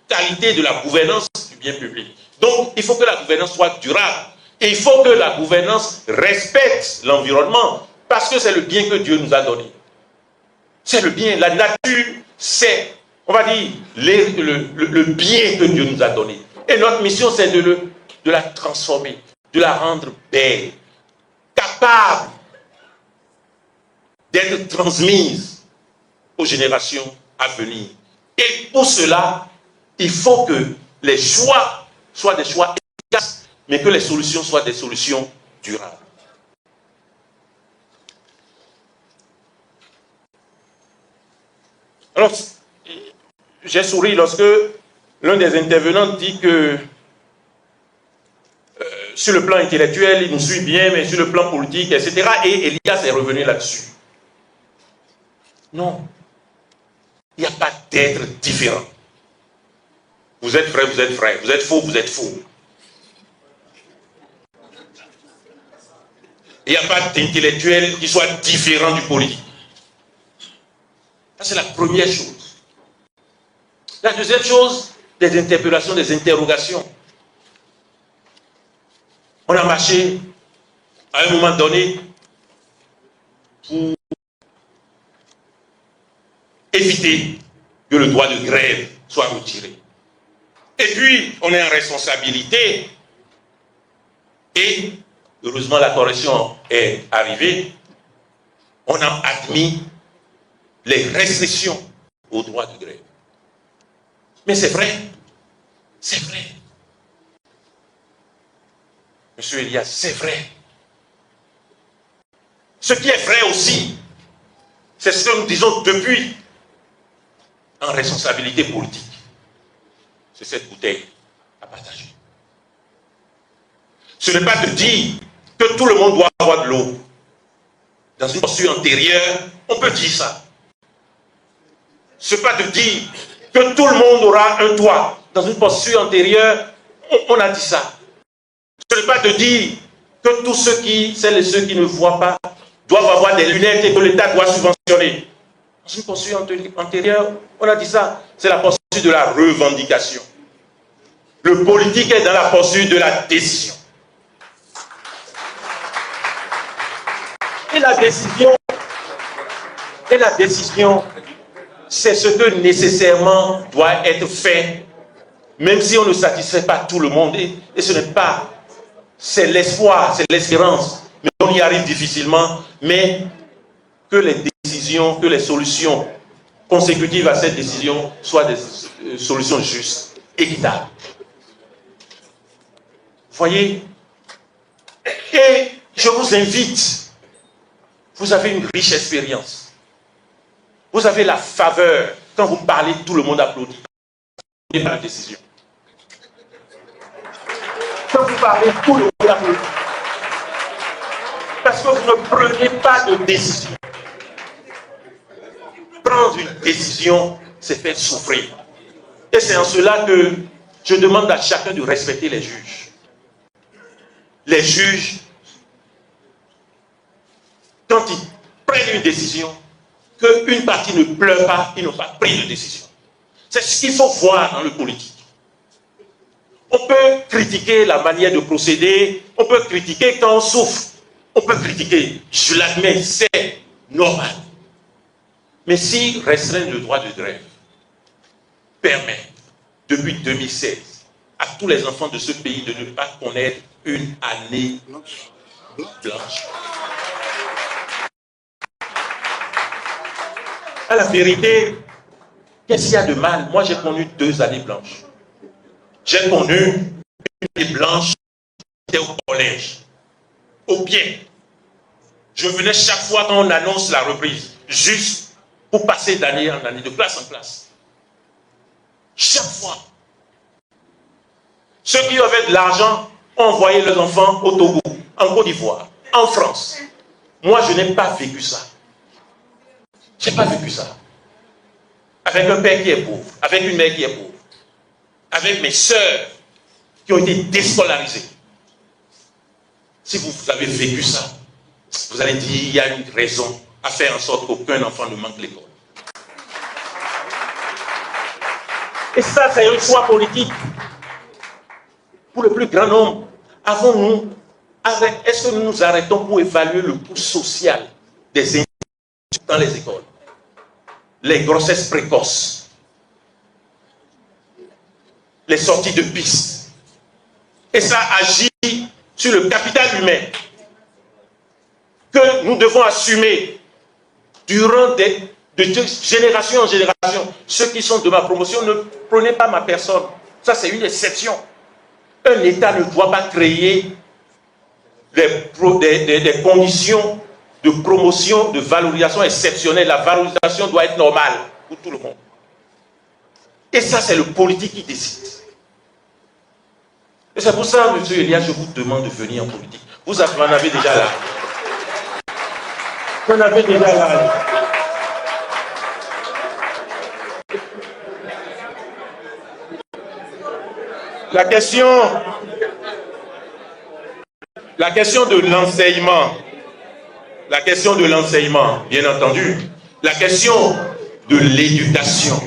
qualité de la gouvernance du bien public. Donc, il faut que la gouvernance soit durable. Et il faut que la gouvernance respecte l'environnement, parce que c'est le bien que Dieu nous a donné. C'est le bien. La nature, c'est, on va dire, le bien que Dieu nous a donné. Et notre mission, c'est de la transformer, de la rendre belle, capable d'être transmise aux générations à venir. Et pour cela, il faut que les choix soient des choix efficaces, mais que les solutions soient des solutions durables. Alors, j'ai souri lorsque l'un des intervenants dit que sur le plan intellectuel, il nous suit bien, mais sur le plan politique, etc. Et Elias est revenu là-dessus. Non. Il n'y a pas d'être différent. Vous êtes vrai, vous êtes vrai. Vous êtes faux, vous êtes faux. Il n'y a pas d'intellectuel qui soit différent du politique. Ça, c'est la première chose. La deuxième chose, des interpellations, des interrogations. On a marché à un moment donné pour éviter que le droit de grève soit retiré. Et puis, on est en responsabilité et, heureusement, la correction est arrivée. On a admis les restrictions au droit de grève. Mais c'est vrai. C'est vrai. Monsieur Elias, c'est vrai. Ce qui est vrai aussi, c'est ce que nous disons depuis en responsabilité politique. C'est cette bouteille à partager. Ce n'est pas de dire que tout le monde doit avoir de l'eau. Dans une posture antérieure, on peut dire ça. Ce n'est pas de dire que tout le monde aura un toit. Dans une posture antérieure, on a dit ça. Ce n'est pas de dire que tous ceux celles et ceux qui ne voient pas doivent avoir des lunettes et que l'État doit subventionner. Dans une posture antérieure, on a dit ça. C'est la posture de la revendication. Le politique est dans la posture de la décision. Et la décision, c'est ce que nécessairement doit être fait, même si on ne satisfait pas tout le monde. Et ce n'est pas, c'est l'espoir, c'est l'espérance. Mais on y arrive difficilement, mais que les décisions, que les solutions consécutives à cette décision soient des solutions justes, équitables. Voyez? Et je vous invite, vous avez une riche expérience. Vous avez la faveur. Quand vous parlez, tout le monde applaudit. Il n'y a pas de décision. Quand vous parlez, tout le monde applaudit. Parce que vous ne prenez pas de décision. Prendre une décision, c'est faire souffrir. Et c'est en cela que je demande à chacun de respecter les juges. Les juges, quand ils prennent une décision, qu'une partie ne pleure pas, ils n'ont pas pris de décision. C'est ce qu'il faut voir dans le politique. On peut critiquer la manière de procéder, on peut critiquer quand on souffre, on peut critiquer, je l'admets, c'est normal. Mais si restreindre le droit de grève permet, depuis 2016, à tous les enfants de ce pays de ne pas connaître une année blanche. À la vérité, qu'est-ce qu'il y a de mal? Moi, j'ai connu 2 années blanches. J'ai connu une année blanche qui était au collège, au pied. Je venais chaque fois quand on annonce la reprise, juste pour passer d'année en année, de classe en classe. Chaque fois. Ceux qui avaient de l'argent ont envoyé leurs enfants au Togo, en Côte d'Ivoire, en France. Moi, je n'ai pas vécu ça. Je n'ai pas vécu ça. Avec un père qui est pauvre, avec une mère qui est pauvre, avec mes sœurs qui ont été déscolarisées. Si vous avez vécu ça, vous allez dire il y a une raison à faire en sorte qu'aucun enfant ne manque l'école. Et ça, c'est un choix politique. Pour le plus grand nombre, est-ce que nous nous arrêtons pour évaluer le coût social des individus dans les écoles? Les grossesses précoces, les sorties de piste. Et ça agit sur le capital humain que nous devons assumer durant de génération en génération. Ceux qui sont de ma promotion, ne prenez pas ma personne. Ça, c'est une exception. Un État ne doit pas créer des conditions de promotion, de valorisation exceptionnelle. La valorisation doit être normale pour tout le monde. Et ça, c'est le politique qui décide. Et c'est pour ça, M. Elias, je vous demande de venir en politique. Vous en avez déjà là. Vous en avez déjà là. La question de l'enseignement, bien entendu, la question de l'éducation.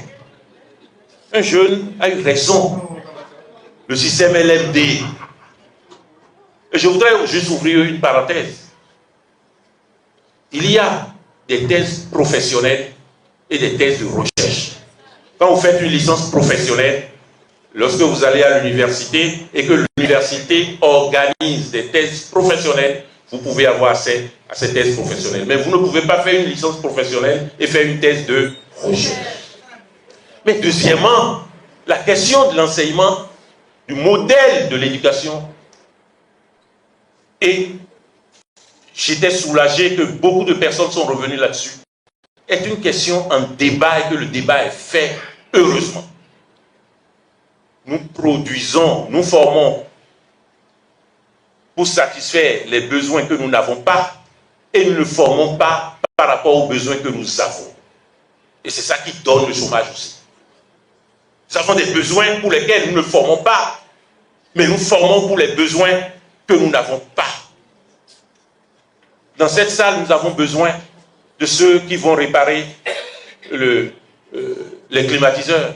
Un jeune a eu raison. Le système LMD. Et je voudrais juste ouvrir une parenthèse. Il y a des thèses professionnelles et des thèses de recherche. Quand vous faites une licence professionnelle, lorsque vous allez à l'université et que l'université organise des thèses professionnelles, vous pouvez avoir accès à ces thèses professionnelles. Mais vous ne pouvez pas faire une licence professionnelle et faire une thèse de recherche. Mais deuxièmement, la question de l'enseignement, du modèle de l'éducation, et j'étais soulagé que beaucoup de personnes sont revenues là-dessus, est une question en débat et que le débat est fait heureusement. Nous produisons, nous formons pour satisfaire les besoins que nous n'avons pas et nous ne formons pas par rapport aux besoins que nous avons. Et c'est ça qui donne le chômage aussi. Nous avons des besoins pour lesquels nous ne formons pas, mais nous formons pour les besoins que nous n'avons pas. Dans cette salle, nous avons besoin de ceux qui vont réparer les climatiseurs,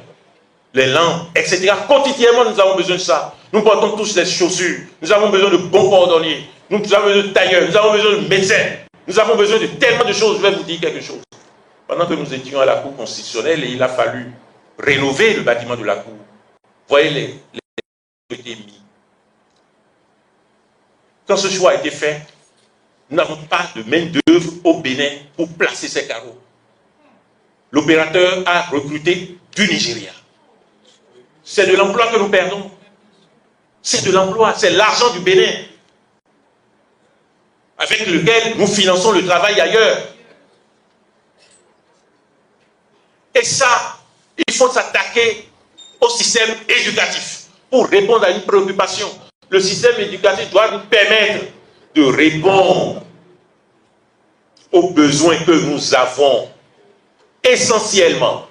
les lampes, etc. Quotidiennement, nous avons besoin de ça. Nous portons tous les chaussures. Nous avons besoin de bons cordonniers. Nous avons besoin de tailleurs. Nous avons besoin de médecins. Nous avons besoin de tellement de choses. Je vais vous dire quelque chose. Pendant que nous étions à la Cour constitutionnelle et il a fallu rénover le bâtiment de la Cour, voyez les été mis. Quand ce choix a été fait, nous n'avons pas de main-d'œuvre au Bénin pour placer ces carreaux. L'opérateur a recruté du Nigeria. C'est de l'emploi que nous perdons. C'est de l'emploi, c'est l'argent du Bénin avec lequel nous finançons le travail ailleurs. Et ça, il faut s'attaquer au système éducatif pour répondre à une préoccupation. Le système éducatif doit nous permettre de répondre aux besoins que nous avons essentiellement.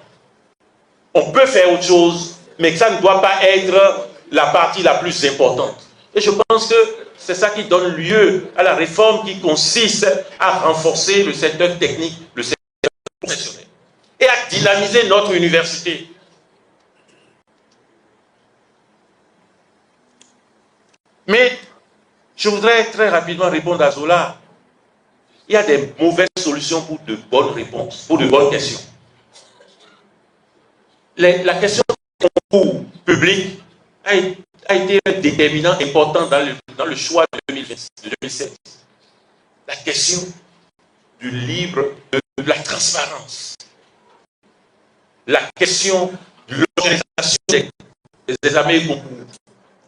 On peut faire autre chose, mais ça ne doit pas être la partie la plus importante. Et je pense que c'est ça qui donne lieu à la réforme qui consiste à renforcer le secteur technique, le secteur professionnel, et à dynamiser notre université. Mais je voudrais très rapidement répondre à Zola. Il y a des mauvaises solutions pour de bonnes réponses, pour de bonnes questions. La question du concours public a été un déterminant important dans le choix de 2007. La question du libre, de la transparence. La question de l'organisation des examens et concours,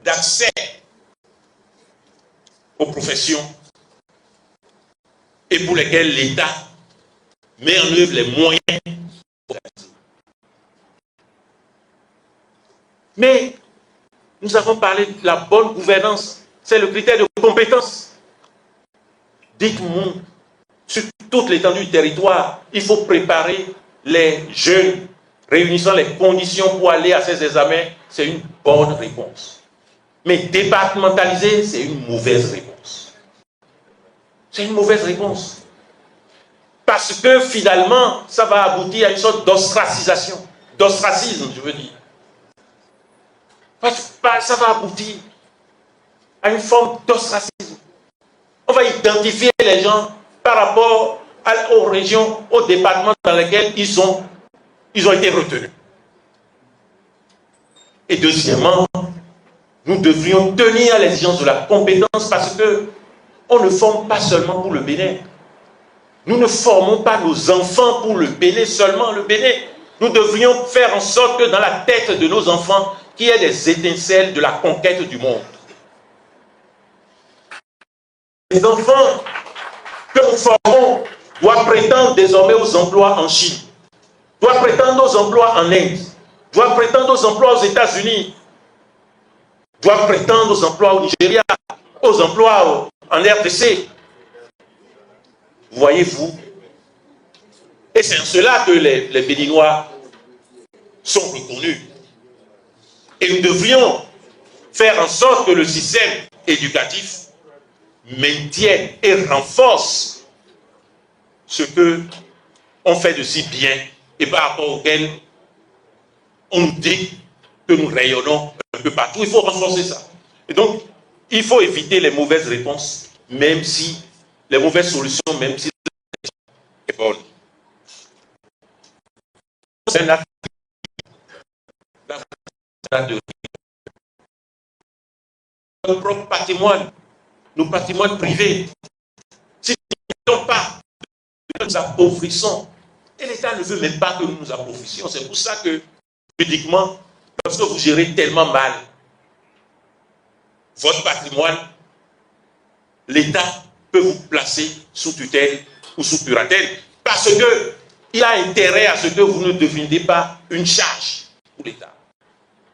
d'accès aux professions et pour lesquelles l'État met en œuvre les moyens. Mais nous avons parlé de la bonne gouvernance, c'est le critère de compétence. Dites-moi, sur toute l'étendue du territoire, il faut préparer les jeunes, réunissant les conditions pour aller à ces examens, c'est une bonne réponse. Mais départementaliser, c'est une mauvaise réponse. C'est une mauvaise réponse. Parce que finalement, ça va aboutir à une sorte d'ostracisation. D'ostracisme, je veux dire. Ça va aboutir à une forme d'ostracisme. On va identifier les gens par rapport aux régions, aux départements dans lesquels ils ont été retenus. Et deuxièmement, nous devrions tenir à l'exigence de la compétence parce que on ne forme pas seulement pour le Bénin. Nous ne formons pas nos enfants pour le Bénin, seulement le Bénin. Nous devrions faire en sorte que dans la tête de nos enfants, qu'il y ait des étincelles de la conquête du monde. Les enfants que nous formons doivent prétendre désormais aux emplois en Chine, doivent prétendre aux emplois en Inde, doivent prétendre aux emplois aux États-Unis, doivent prétendre aux emplois au Nigeria, aux emplois en RDC. Voyez-vous? Et c'est en cela que les Béninois sont reconnus. Et nous devrions faire en sorte que le système éducatif maintienne et renforce ce que on fait de si bien et par rapport auquel on nous dit que nous rayonnons un peu partout. Il faut renforcer ça. Et donc, il faut éviter les mauvaises réponses, même si les mauvaises solutions, même si c'est bonne. C'est un acte de notre propre patrimoine, nos patrimoines privés. Si nous ne pas, nous nous appauvrissons. Et l'État ne veut même pas que nous nous appauvrissions. C'est pour ça que, juridiquement, lorsque vous gérez tellement mal votre patrimoine, l'État peut vous placer sous tutelle ou sous curatelle parce qu'il a intérêt à ce que vous ne deveniez pas une charge pour l'État.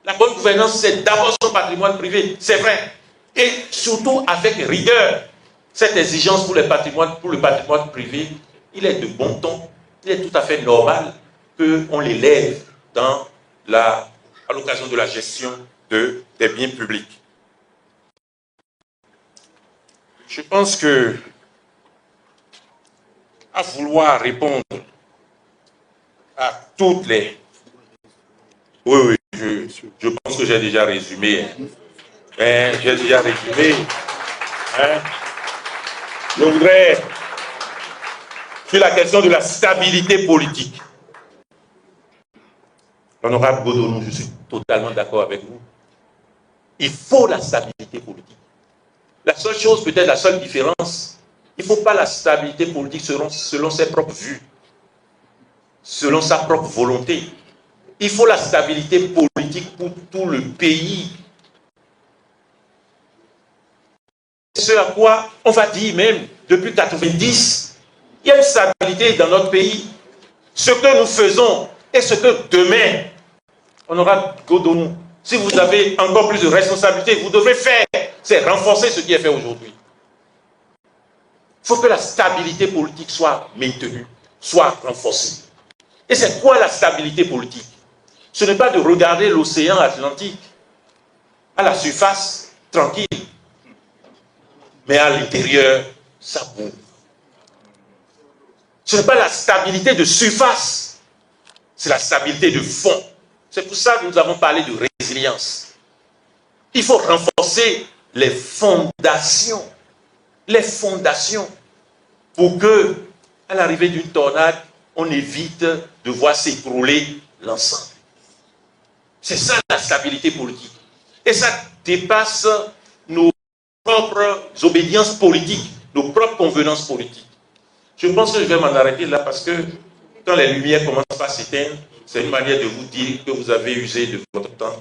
La bonne gouvernance, c'est d'abord son patrimoine privé, c'est vrai. Et surtout avec rigueur. Cette exigence pour le patrimoine privé, il est de bon ton, il est tout à fait normal qu'on l'élève à l'occasion de la gestion des biens publics. Je pense que, à vouloir répondre à toutes les... Oui, je pense que j'ai déjà résumé. J'ai déjà résumé. Je voudrais, sur la question de la stabilité politique, l'honorable Godonou, je suis totalement d'accord avec vous. Il faut la stabilité politique. La seule chose, peut-être la seule différence, il ne faut pas la stabilité politique selon ses propres vues, selon sa propre volonté. Il faut la stabilité politique pour tout le pays. Ce à quoi on va dire même, depuis 1990, il y a une stabilité dans notre pays. Ce que nous faisons et ce que demain, honorable Godonou, si vous avez encore plus de responsabilités, vous devez faire, c'est renforcer ce qui est fait aujourd'hui. Il faut que la stabilité politique soit maintenue, soit renforcée. Et c'est quoi la stabilité politique? Ce n'est pas de regarder l'océan Atlantique à la surface, tranquille, mais à l'intérieur, ça bouge. Ce n'est pas la stabilité de surface, c'est la stabilité de fond. C'est pour ça que nous avons parlé de résilience. Il faut renforcer les fondations pour que, à l'arrivée d'une tornade, on évite de voir s'écrouler l'ensemble. C'est ça la stabilité politique. Et ça dépasse nos propres obédiences politiques, nos propres convenances politiques. Je pense que je vais m'en arrêter là parce que quand les lumières commencent à s'éteindre, c'est une manière de vous dire que vous avez usé de votre temps.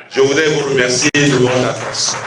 Je voudrais vous remercier de votre attention.